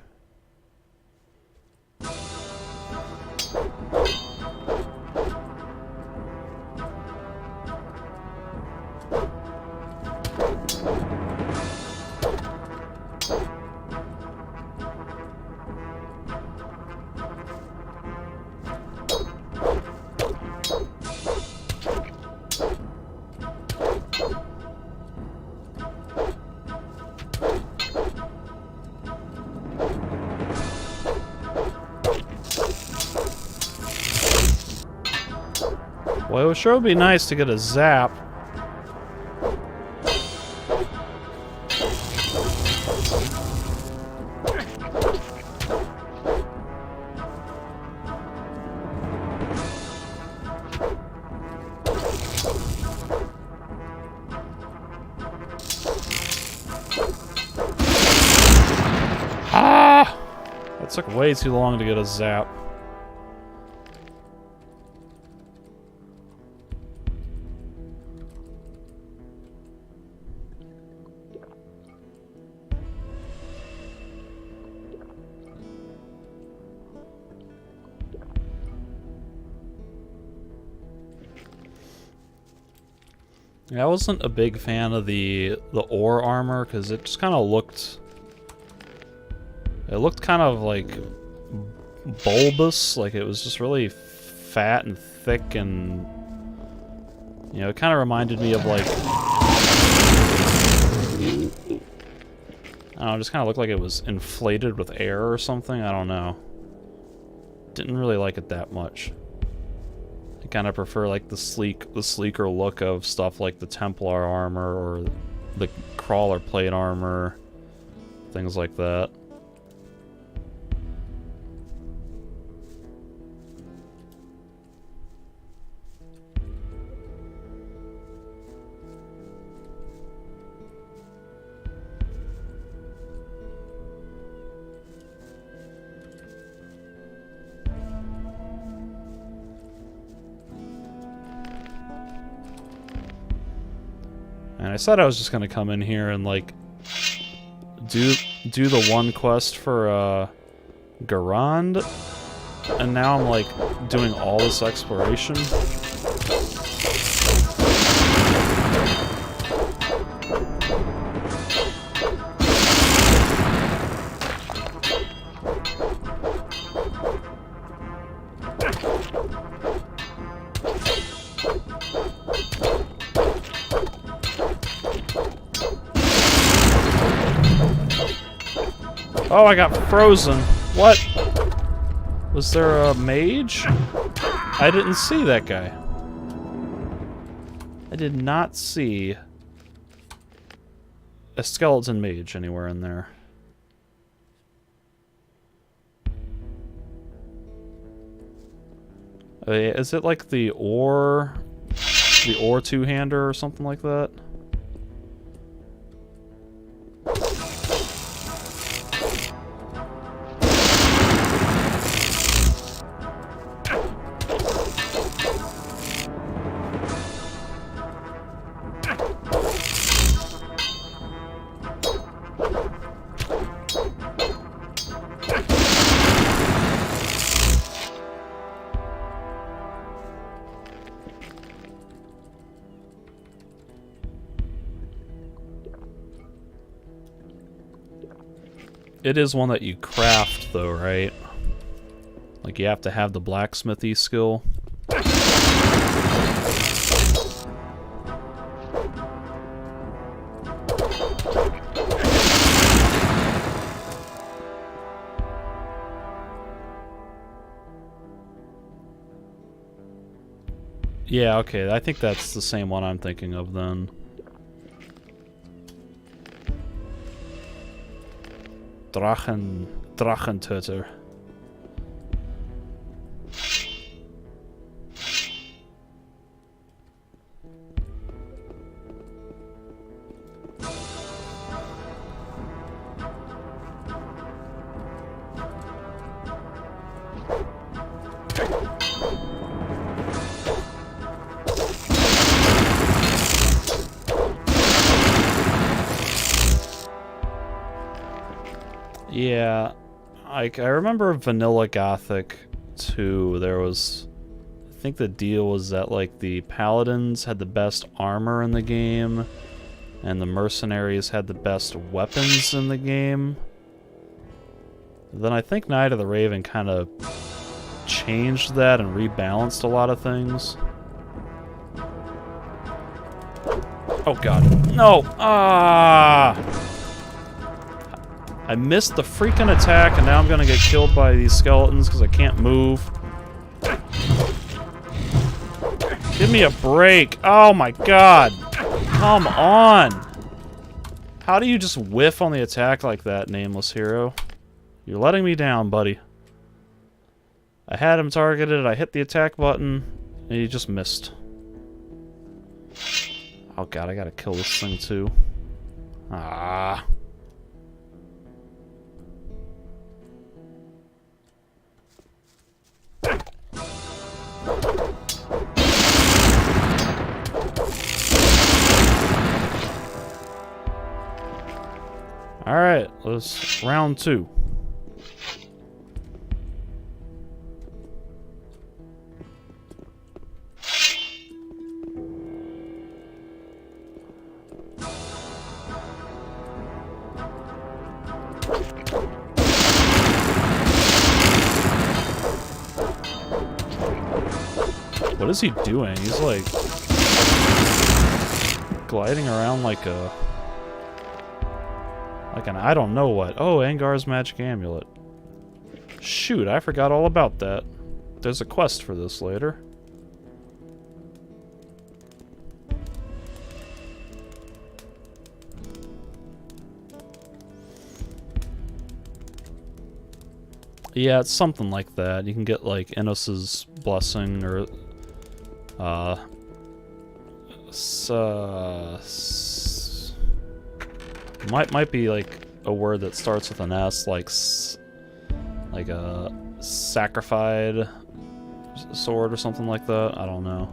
Well, it sure would be nice to get a zap. took way too long to get a zap. Yeah, I wasn't a big fan of the ore armor because it just kind of looked. It looked kind of like bulbous, like it was just really fat and thick, and you know, it kind of reminded me of like, I don't know, it just kind of looked like it was inflated with air or something. I don't know. Didn't really like it that much. I kind of prefer like the sleeker look of stuff like the Templar armor or the crawler plate armor, things like that. And I said I was just gonna come in here and like do the one quest for Garand, and now I'm like doing all this exploration. Oh, I got frozen. What? Was there a mage? I didn't see that guy. I did not see a skeleton mage anywhere in there. Is it like the ore two-hander or something like that? It is one that you craft, though, right? Like, you have to have the blacksmithy skill. Yeah, okay, I think that's the same one I'm thinking of, then. Drachentöter. Yeah, I remember Vanilla Gothic 2, there was, I think the deal was that like the paladins had the best armor in the game, and the mercenaries had the best weapons in the game. Then I think Night of the Raven kind of changed that and rebalanced a lot of things. Oh god, no! Ah! I missed the freaking attack, and now I'm gonna get killed by these skeletons because I can't move. Give me a break. Oh my god. Come on. How do you just whiff on the attack like that, nameless hero? You're letting me down, buddy. I had him targeted, I hit the attack button, and he just missed. Oh god, I gotta kill this thing too. Ah. was round 2. What is he doing? He's like gliding around like an I don't know what. Oh, Angar's magic amulet. Shoot, I forgot all about that. There's a quest for this later. Yeah, it's something like that. You can get like Innos's blessing or might be like a word that starts with an S, like a sacrificed sword or something like that. I don't know.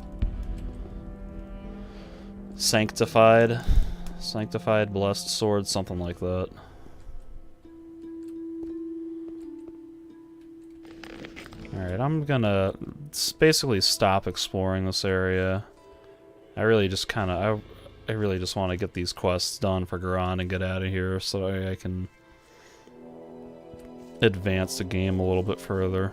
Sanctified, blessed sword, something like that. Alright, I'm gonna basically stop exploring this area. I really just want to get these quests done for Garan and get out of here so I can advance the game a little bit further.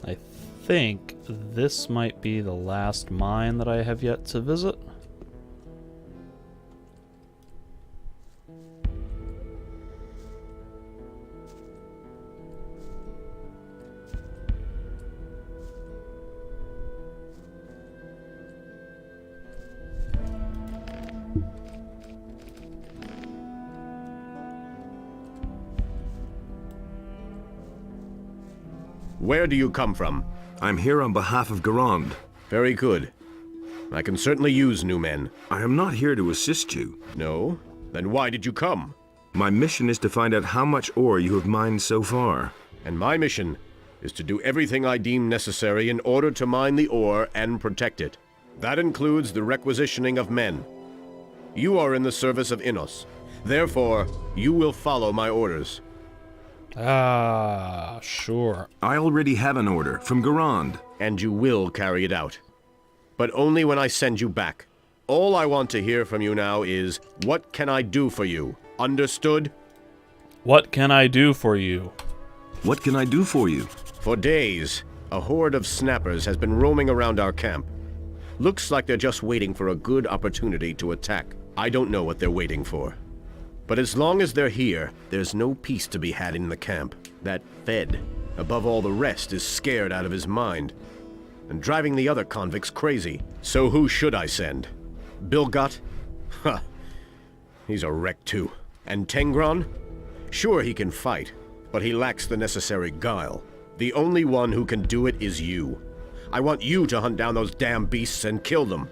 I think this might be the last mine that I have yet to visit. Where do you come from? I'm here on behalf of Garand. Very good. I can certainly use new men. I am not here to assist you. No? Then why did you come? My mission is to find out how much ore you have mined so far. And my mission is to do everything I deem necessary in order to mine the ore and protect it. That includes the requisitioning of men. You are in the service of Innos. Therefore, you will follow my orders. Ah, sure. I already have an order from Garand. And you will carry it out. But only when I send you back. All I want to hear from you now is, what can I do for you? Understood? What can I do for you? What can I do for you? For days, a horde of snappers has been roaming around our camp. Looks like they're just waiting for a good opportunity to attack. I don't know what they're waiting for. But as long as they're here, there's no peace to be had in the camp. That Fed, above all the rest, is scared out of his mind. And driving the other convicts crazy. So who should I send? Bilgot? Ha! He's a wreck too. And Tengron? Sure, he can fight, but he lacks the necessary guile. The only one who can do it is you. I want you to hunt down those damn beasts and kill them.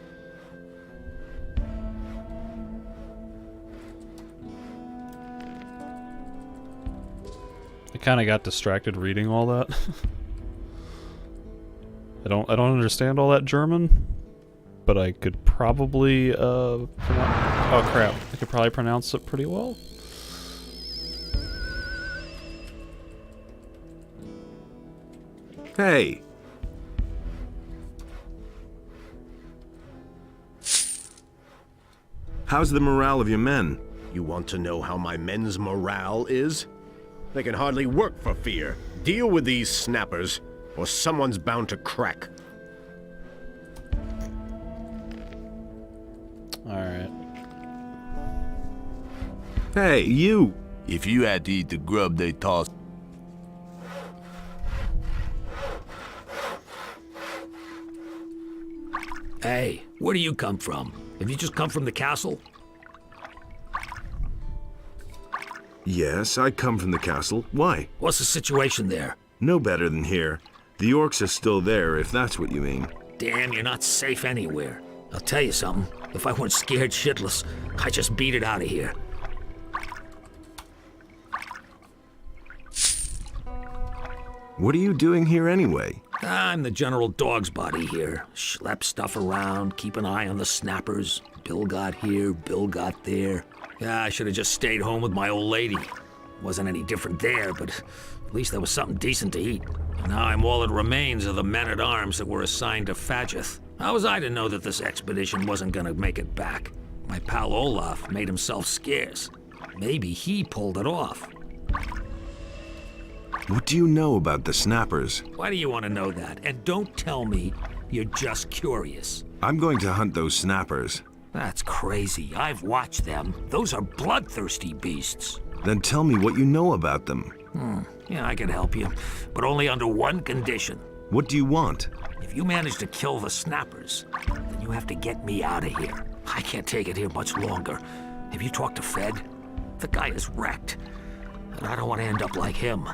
I kind of got distracted reading all that. I don't understand all that German, but I could probably oh crap, I could probably pronounce it pretty well. Hey! How's the morale of your men? You want to know how my men's morale is? They can hardly work for fear. Deal with these snappers, or someone's bound to crack. Alright. Hey, you! If you had to eat the grub they toss. Hey, where do you come from? Have you just come from the castle? Yes, I come from the castle. Why? What's the situation there? No better than here. The orcs are still there, if that's what you mean. Damn, you're not safe anywhere. I'll tell you something. If I weren't scared shitless, I'd just beat it out of here. What are you doing here anyway? I'm the general dog's body here. Schlep stuff around, keep an eye on the snappers. Bill got here, Bill got there. Yeah, I should have just stayed home with my old lady. Wasn't any different there, but at least there was something decent to eat. And now I'm all that remains of the men-at-arms that were assigned to Fadgeth. How was I to know that this expedition wasn't gonna make it back? My pal Olaf made himself scarce. Maybe he pulled it off. What do you know about the snappers? Why do you want to know that? And don't tell me you're just curious. I'm going to hunt those snappers. That's crazy. I've watched them. Those are bloodthirsty beasts. Then tell me what you know about them. Yeah, I can help you, but only under one condition. What do you want? If you manage to kill the snappers, then you have to get me out of here. I can't take it here much longer. Have you talked to Fed? The guy is wrecked, and I don't want to end up like him.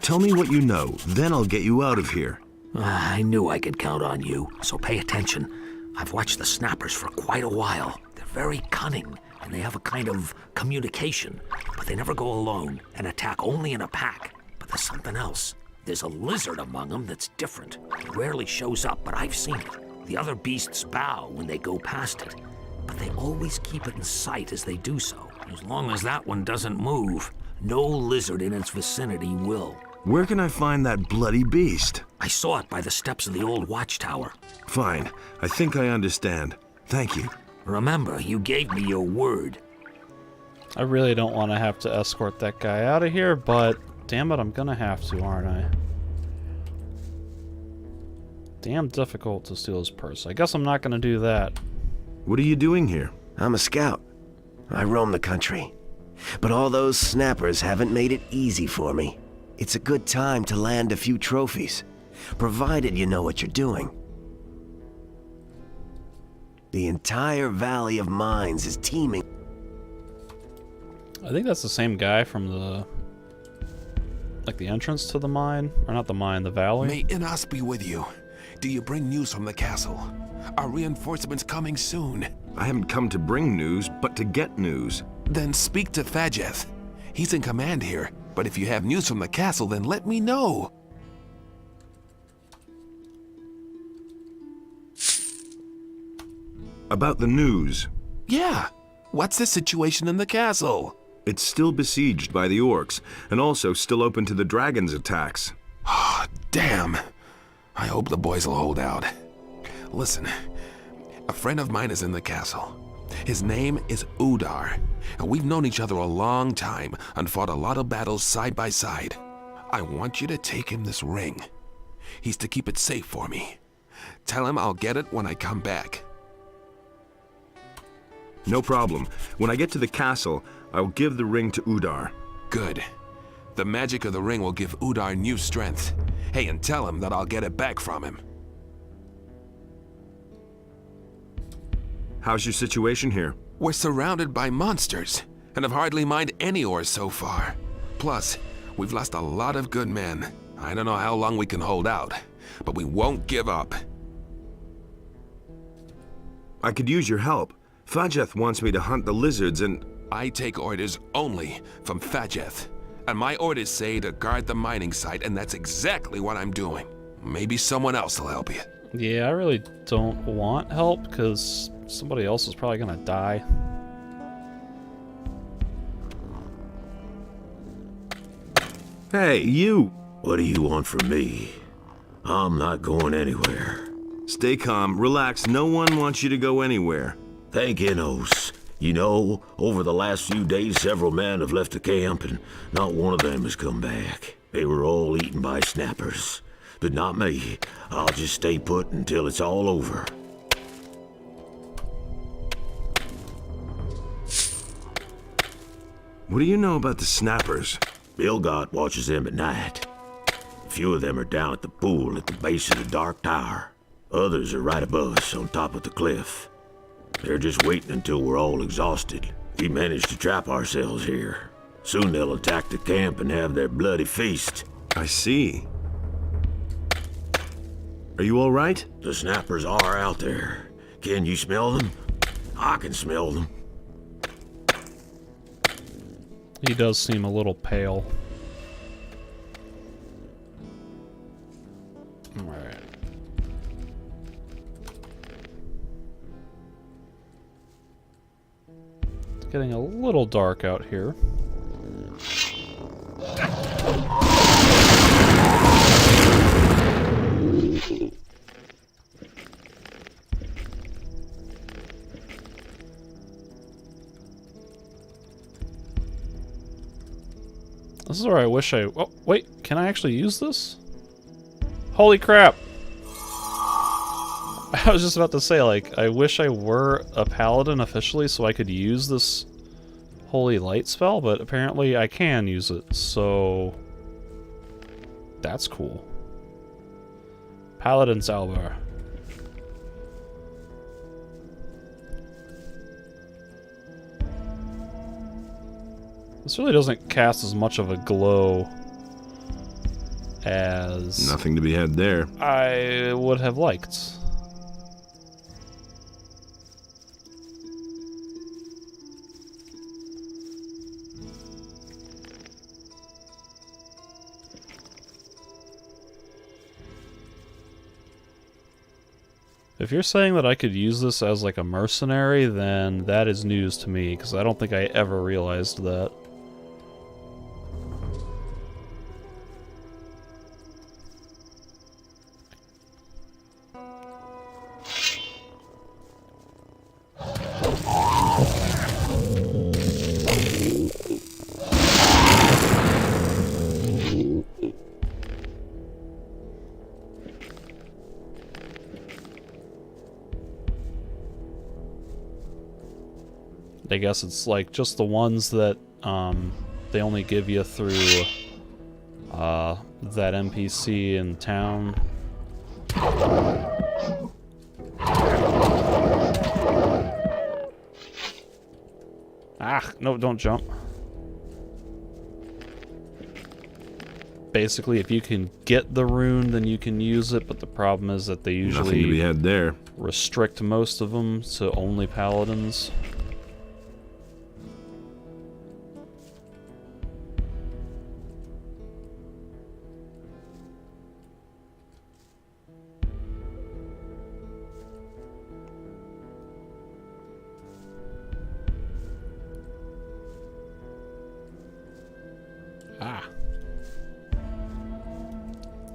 Tell me what you know, then I'll get you out of here. I knew I could count on you, so pay attention. I've watched the snappers for quite a while. They're very cunning, and they have a kind of communication, but they never go alone and attack only in a pack. But there's something else. There's a lizard among them that's different. It rarely shows up, but I've seen it. The other beasts bow when they go past it, but they always keep it in sight as they do so. As long as that one doesn't move, no lizard in its vicinity will. Where can I find that bloody beast? I saw it by the steps of the old watchtower. Fine. I think I understand. Thank you. Remember, you gave me your word. I really don't want to have to escort that guy out of here, but damn it, I'm gonna have to, aren't I? Damn difficult to steal his purse. I guess I'm not gonna do that. What are you doing here? I'm a scout. I roam the country. But all those snappers haven't made it easy for me. It's a good time to land a few trophies, provided you know what you're doing. The entire Valley of Mines is teeming. I think that's the same guy from the... like the entrance to the mine? Or not the mine, the valley? May Inos be with you. Do you bring news from the castle? Are reinforcements coming soon? I haven't come to bring news, but to get news. Then speak to Fadgeth. He's in command here, but if you have news from the castle, then let me know. About the news. Yeah. What's the situation in the castle? It's still besieged by the orcs, and also still open to the dragon's attacks. Oh, damn. I hope the boys will hold out. Listen, a friend of mine is in the castle. His name is Udar, and we've known each other a long time and fought a lot of battles side by side. I want you to take him this ring. He's to keep it safe for me. Tell him I'll get it when I come back. No problem. When I get to the castle, I will give the ring to Udar. Good. The magic of the ring will give Udar new strength. Hey, and tell him that I'll get it back from him. How's your situation here? We're surrounded by monsters, and have hardly mined any ores so far. Plus, we've lost a lot of good men. I don't know how long we can hold out, but we won't give up. I could use your help. Fadgeth wants me to hunt the lizards and... I take orders only from Fadgeth, and my orders say to guard the mining site, and that's exactly what I'm doing. Maybe someone else will help you. Yeah, I really don't want help, because somebody else is probably gonna die. Hey, you! What do you want from me? I'm not going anywhere. Stay calm, relax, no one wants you to go anywhere. Thank Enos. You know, over the last few days, several men have left the camp, and not one of them has come back. They were all eaten by snappers. But not me. I'll just stay put until it's all over. What do you know about the snappers? Bilgot watches them at night. A few of them are down at the pool at the base of the Dark Tower. Others are right above us on top of the cliff. They're just waiting until we're all exhausted. We managed to trap ourselves here. Soon they'll attack the camp and have their bloody feast. I see. Are you all right? The snappers are out there. Can you smell them? I can smell them. He does seem a little pale. Alright. It's getting a little dark out here. This is where I wish I... Oh, wait. Can I actually use this? Holy crap! I was just about to say, like, I wish I were a paladin officially so I could use this holy light spell, but apparently I can use it, so... That's cool. Paladin Salver. This really doesn't cast as much of a glow as... Nothing to be had there. I would have liked. If you're saying that I could use this as like a mercenary, then that is news to me, because I don't think I ever realized that. I guess it's like just the ones that they only give you through that NPC in town. Ah, no, don't jump. Basically, if you can get the rune, then you can use it, but the problem is that they usually Nothing to be had there. restrict most of them to only paladins.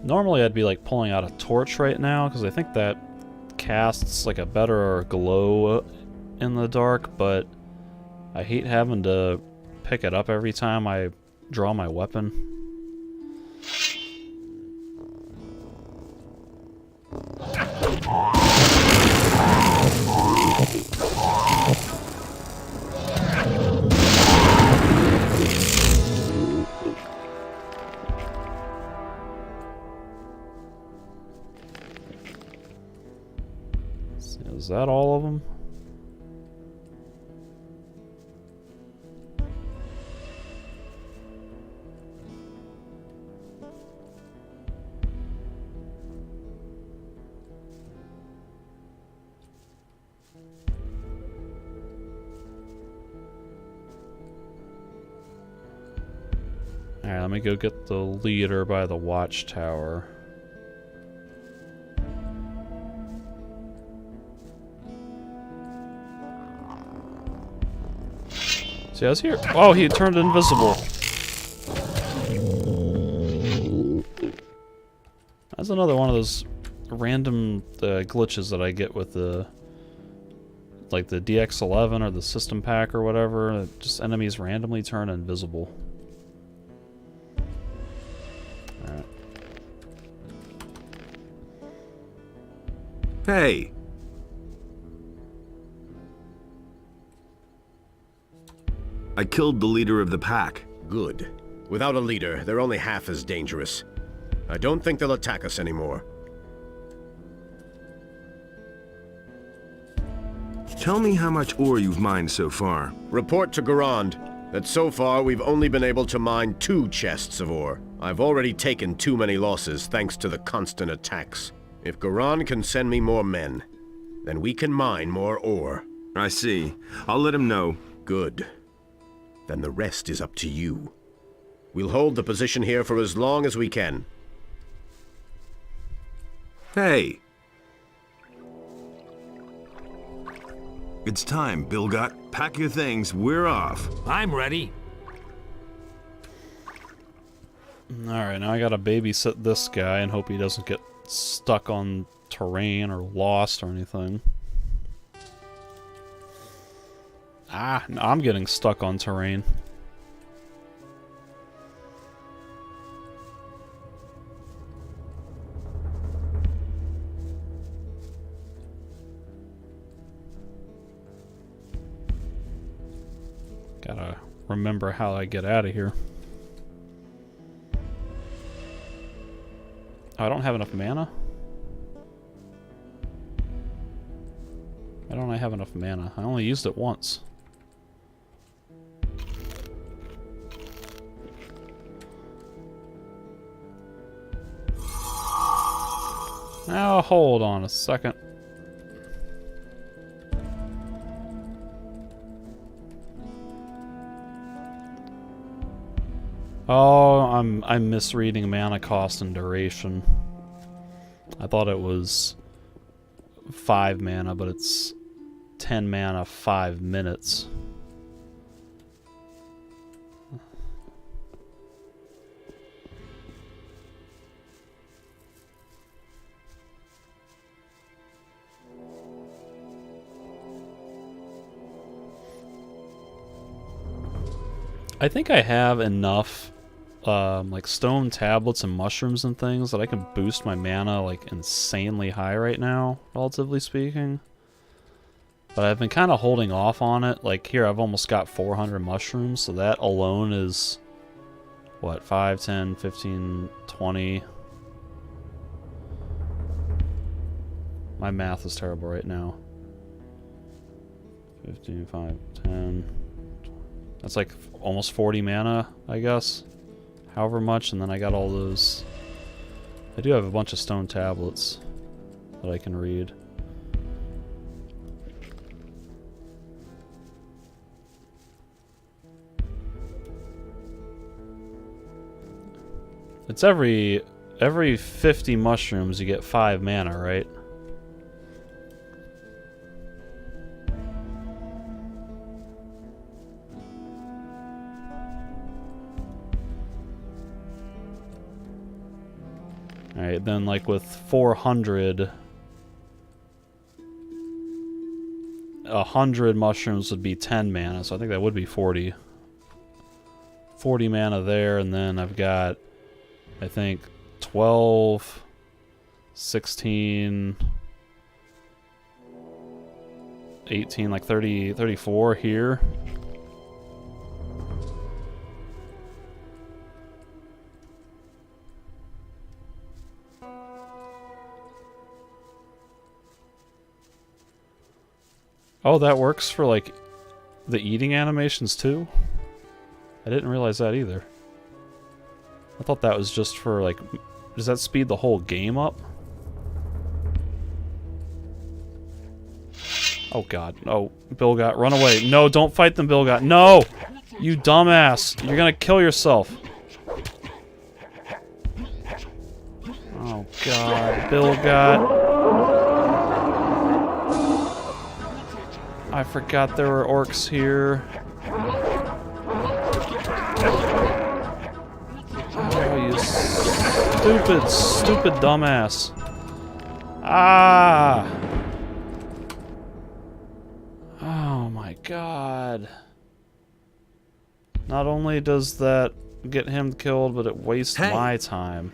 Normally I'd be like pulling out a torch right now, because I think that casts like a better glow in the dark, but I hate having to pick it up every time I draw my weapon. Is that all of them? Alright, let me go get the leader by the watchtower. See, I was here. Oh, he turned invisible. That's another one of those random glitches that I get with the, like the DX11 or the system pack or whatever. Just enemies randomly turn invisible. Alright. Hey! I killed the leader of the pack. Good. Without a leader, they're only half as dangerous. I don't think they'll attack us anymore. Tell me how much ore you've mined so far. Report to Garand that so far we've only been able to mine 2 chests of ore. I've already taken too many losses thanks to the constant attacks. If Garand can send me more men, then we can mine more ore. I see. I'll let him know. Good. Then the rest is up to you. We'll hold the position here for as long as we can. Hey! It's time, Bilgot. Pack your things. We're off. I'm ready. Alright, now I gotta babysit this guy and hope he doesn't get stuck on terrain or lost or anything. Ah, no, I'm getting stuck on terrain. Gotta remember how I get out of here. Oh, I don't have enough mana? Why don't I have enough mana? I only used it once. Now, hold on a second. Oh, I'm misreading mana cost and duration. I thought it was 5 mana, but it's 10 mana, 5 minutes. I think I have enough like stone tablets and mushrooms and things that I can boost my mana like insanely high right now, relatively speaking. But I've been kind of holding off on it. Like here I've almost got 400 mushrooms, so that alone is what, 5, 10, 15, 20. My math is terrible right now. 15, 5, 10. That's like almost 40 mana, I guess. However much, and then I got all those. I do have a bunch of stone tablets that I can read. It's every 50 mushrooms you get 5 mana, right? Alright, then like with 400, 100 mushrooms would be 10 mana, so I think that would be 40. 40 mana there, and then I've got, I think, 12, 16, 18, like 30, 34 here. Oh, that works for, like, the eating animations, too? I didn't realize that either. I thought that was just for, like... Does that speed the whole game up? Oh, God. Oh, Bilgot, run away. No, don't fight them, Bilgot. No! You dumbass. You're gonna kill yourself. Oh, God. Bilgot. I forgot there were orcs here. Oh, you stupid dumbass. Ah! Oh my god. Not only does that get him killed, but it wastes my time.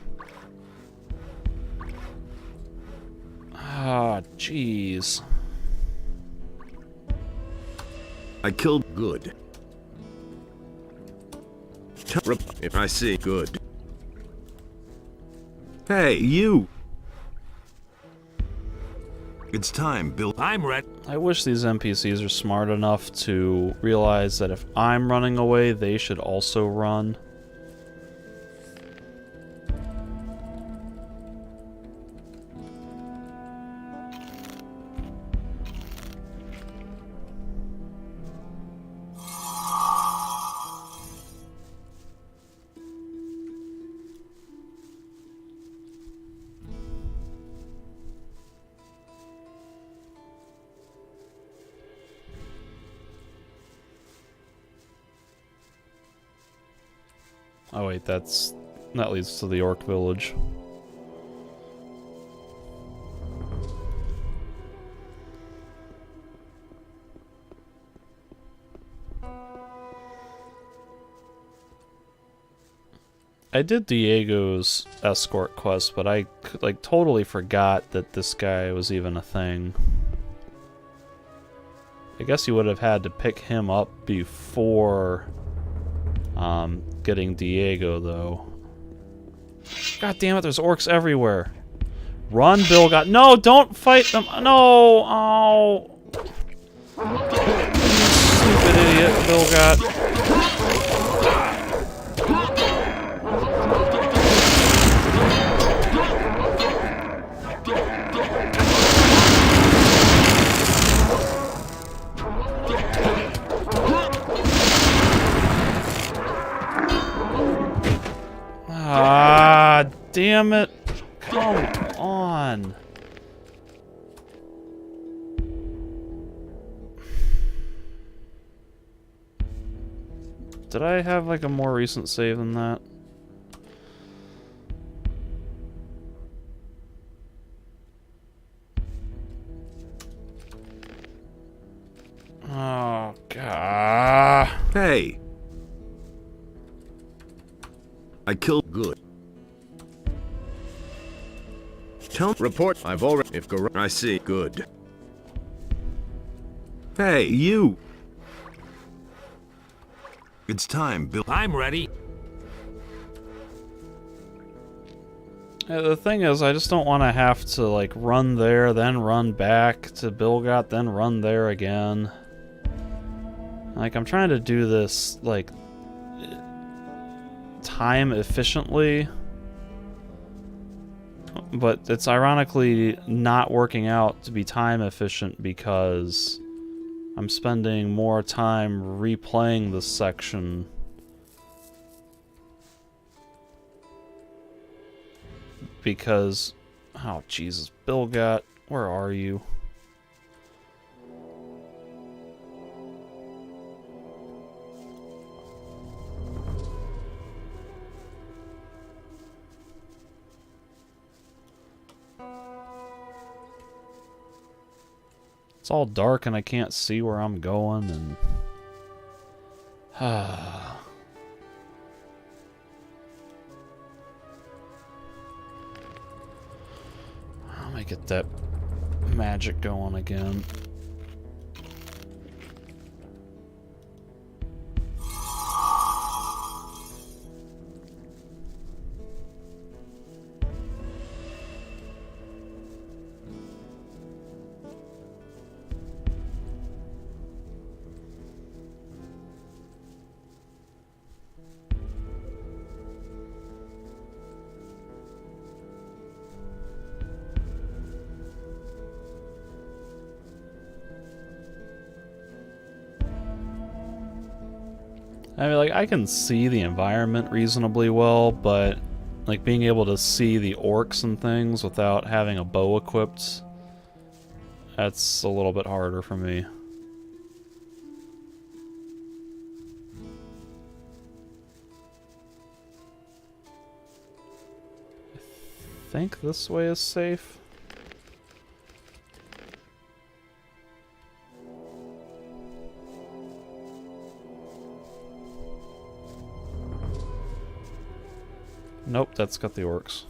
Ah, jeez. I killed... Good. If I see. Good. Hey, you! It's time, Bill. I'm ready. I wish these NPCs are smart enough to realize that if I'm running away, they should also run. Oh wait, that leads to the orc village. I did Diego's escort quest, but I like totally forgot that this guy was even a thing. I guess you would have had to pick him up before getting Diego, though. God damn it, there's orcs everywhere. Run, Bilgot. No, don't fight them. No. Oh. Stupid idiot, Bilgot. Ah, damn it. Come on. Did I have like a more recent save than that? Oh, God. Hey. I killed. Good. Tell. Report. I've already. If I see. Good. Hey, you. It's time, Bill. I'm ready. Yeah, the thing is, I just don't want to have to, like, run there, then run back to Bilgot, then run there again. Like, I'm trying to do this, like, time efficiently, but it's ironically not working out to be time efficient because I'm spending more time replaying this section because, oh Jesus, Bilgot, where are you? It's all dark and I can't see where I'm going, and how am I get that magic going again? I mean, like, I can see the environment reasonably well, but, like, being able to see the orcs and things without having a bow equipped, that's a little bit harder for me. I think this way is safe. Nope, that's got the orcs.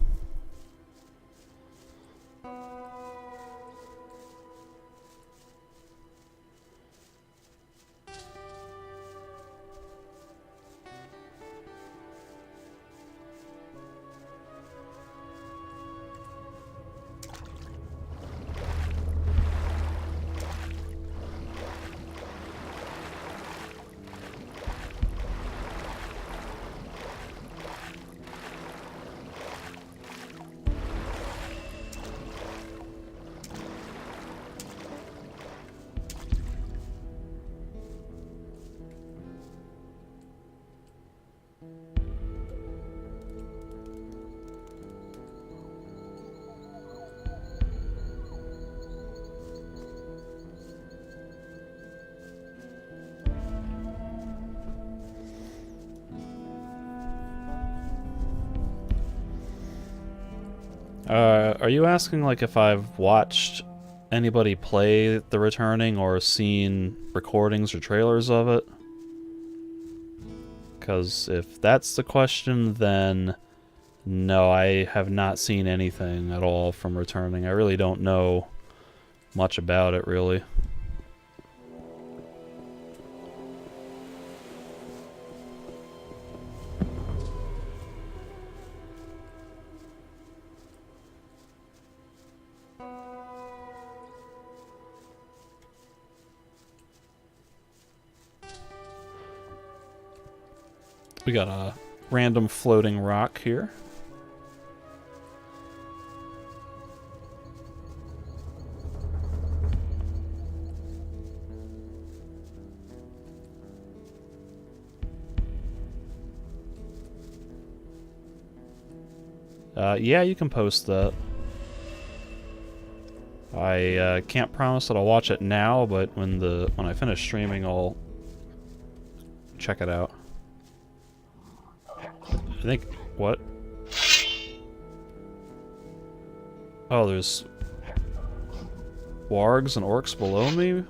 Are you asking like if I've watched anybody play The Returning or seen recordings or trailers of it? Because if that's the question, then no, I have not seen anything at all from Returning. I really don't know much about it, really. We got a random floating rock here. Yeah, you can post that. I can't promise that I'll watch it now, but when I finish streaming, I'll check it out. I think... what? Oh, there's wargs and orcs below me?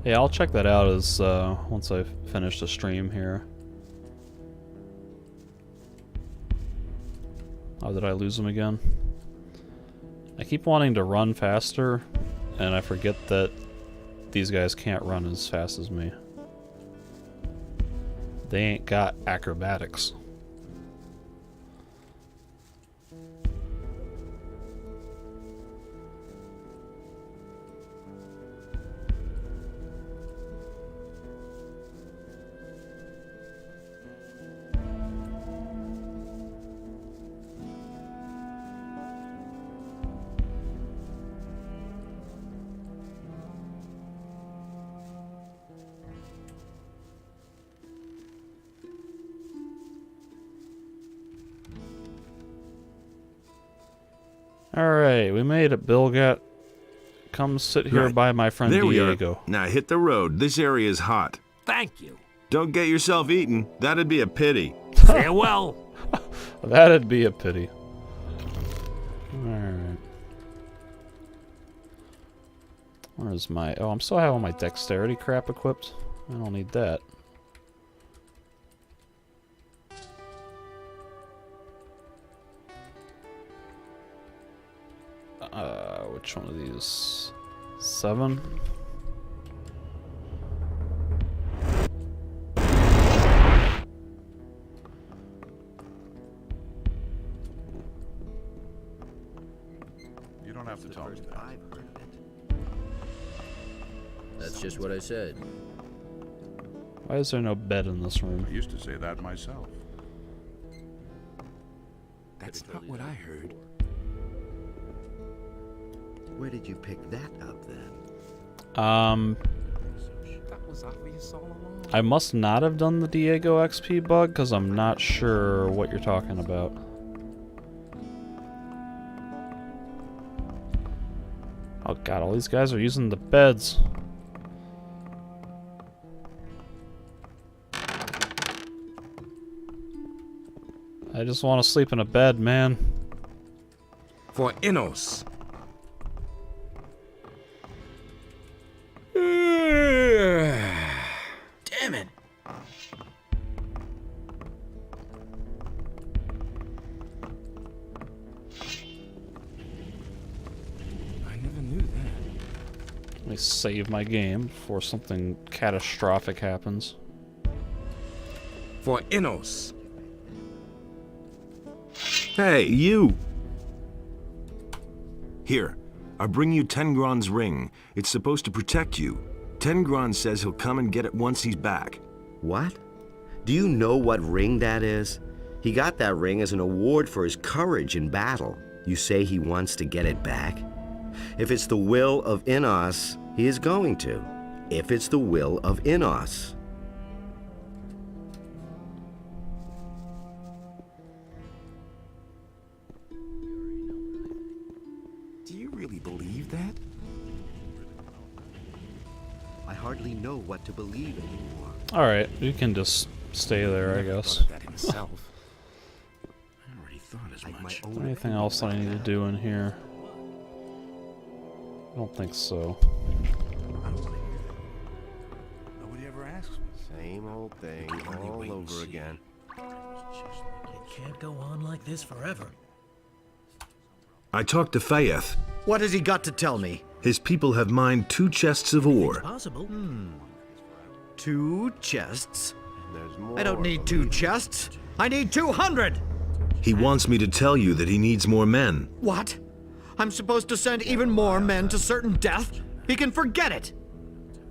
Yeah, I'll check that out as once I finish the stream here. Oh, did I lose him again? I keep wanting to run faster, and I forget that these guys can't run as fast as me. They ain't got acrobatics. Alright, we made it, Bilgat. Come sit here by my friend There Diego. we are. Now hit the road. This area is hot. Thank you. Don't get yourself eaten. That'd be a pity. Farewell. That'd be a pity. Alright. Where's my... oh, I'm still having my dexterity crap equipped. I don't need that. Which one of these? 7? You don't have to tell me that. I've heard of it. That's just what I said. Why is there no bed in this room? I used to say that myself. That's not what I heard. Where did you pick that up then? That was obvious all along. I must not have done the Diego XP bug, because I'm not sure what you're talking about. Oh god, all these guys are using the beds. I just want to sleep in a bed, man. For Innos. Damn it! I never knew me save my game before something catastrophic happens. For Innos. Hey, you! Here, I bring you Tengron's ring. It's supposed to protect you. Tengron says he'll come and get it once he's back. What? Do you know what ring that is? He got that ring as an award for his courage in battle. You say he wants to get it back? If it's the will of Innos, he is going to. If it's the will of Innos. Do you really believe that? I hardly know what to believe anymore. Alright, you can just stay there, I guess. That himself. I already thought as much. Is there anything else I need to do in here? I don't think so. Nobody ever asks me. Same old thing all over again. It can't go on like this forever. I talked to Fayeth. What has he got to tell me? His people have mined 2 chests of ore. Possible. 2 chests? There's more. I don't need 2 chests. I need 200! He wants me to tell you that he needs more men. What? I'm supposed to send even more men to certain death? He can forget it!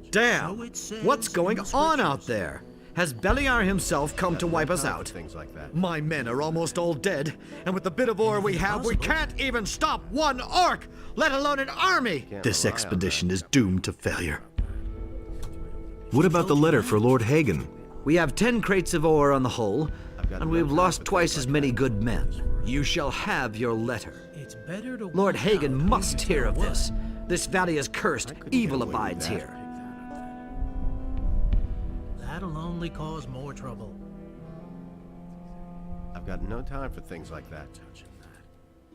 Damn! What's going on out there? Has Beliar himself come to wipe us out? Things like that. My men are almost all dead, and with the bit of ore we have, we can't even stop one orc, let alone an army! This expedition is doomed to failure. What about the letter for Lord Hagen? We have 10 crates of ore on the hull, and we've lost twice as many good men. You shall have your letter. It's better to Lord Hagen must hear of this. This valley is cursed. Evil abides here. That'll only cause more trouble. I've got no time for things like that.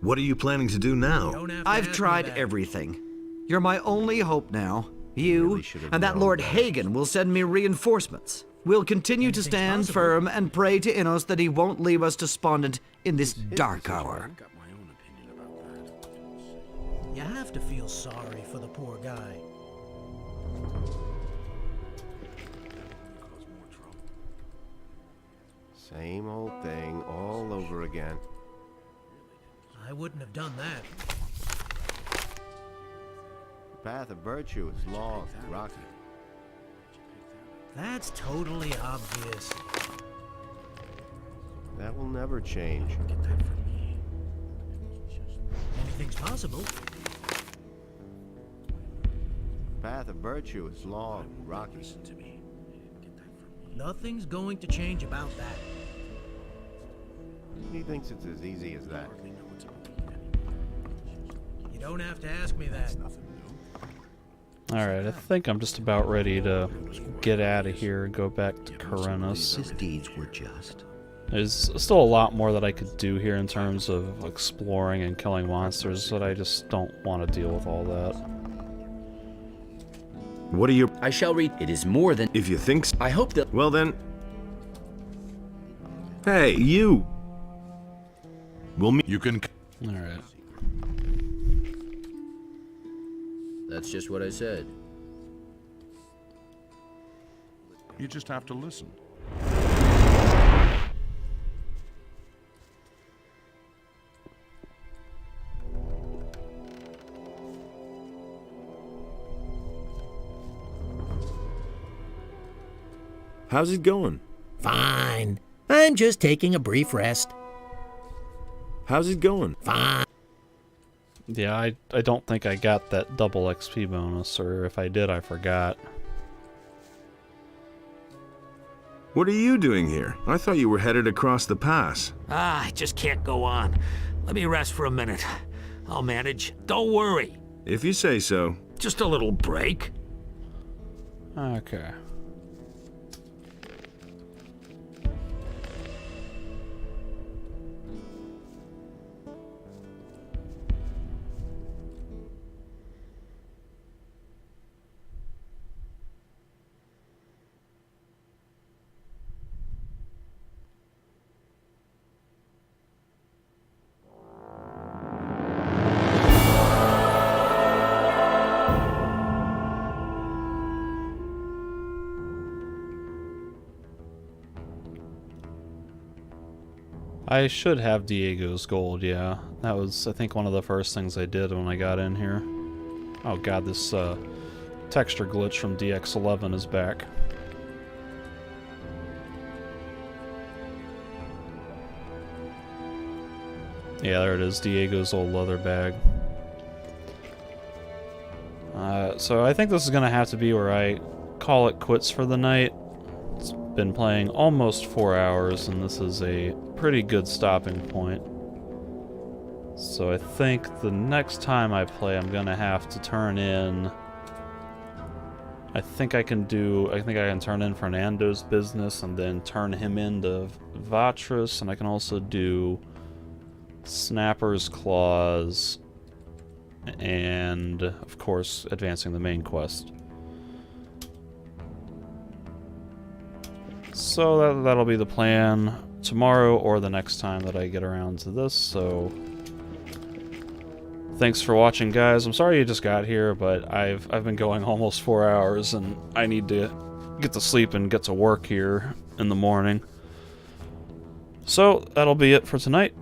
What are you planning to do now? I've tried everything. You're my only hope now. You and that Lord Hagen will send me reinforcements. We'll continue to stand firm and pray to Innos that he won't leave us despondent in this dark hour. You have to feel sorry for the poor guy. Same old thing all over again. I wouldn't have done that. The path of virtue is long and rocky. That's totally obvious. That will never change. Anything's possible. The path of virtue is long and rocky. Nothing's going to change about that. He thinks it's as easy as that. You don't have to ask me that. Alright, I think I'm just about ready to get out of here and go back to Karenas. His deeds were just. There's still a lot more that I could do here in terms of exploring and killing monsters, but I just don't want to deal with all that. What are your... I shall read. It is more than... If you think so. I hope that... Well then... Hey, you! We'll meet... You can... Alright. That's just what I said. You just have to listen. How's it going? Fine. I'm just taking a brief rest. How's it going? Fine. Yeah, I don't think I got that double XP bonus, or if I did, I forgot. What are you doing here? I thought you were headed across the pass. I just can't go on. Let me rest for a minute. I'll manage. Don't worry. If you say so. Just a little break. Okay. I should have Diego's gold, yeah. That was, I think, one of the first things I did when I got in here. Oh god, this texture glitch from DX11 is back. Yeah, there it is, Diego's old leather bag. So I think this is going to have to be where I call it quits for the night. It's been playing almost 4 hours, and this is a pretty good stopping point. So I think the next time I play, I'm going to have to turn in... I think I can turn in Fernando's business and then turn him into Vatras, and I can also do Snapper's Claws, and of course advancing the main quest. So that'll be the plan tomorrow or the next time that I get around to this. So thanks for watching, guys. I'm sorry you just got here, but I've been going almost 4 hours and I need to get to sleep and get to work here in the morning. So that'll be it for tonight.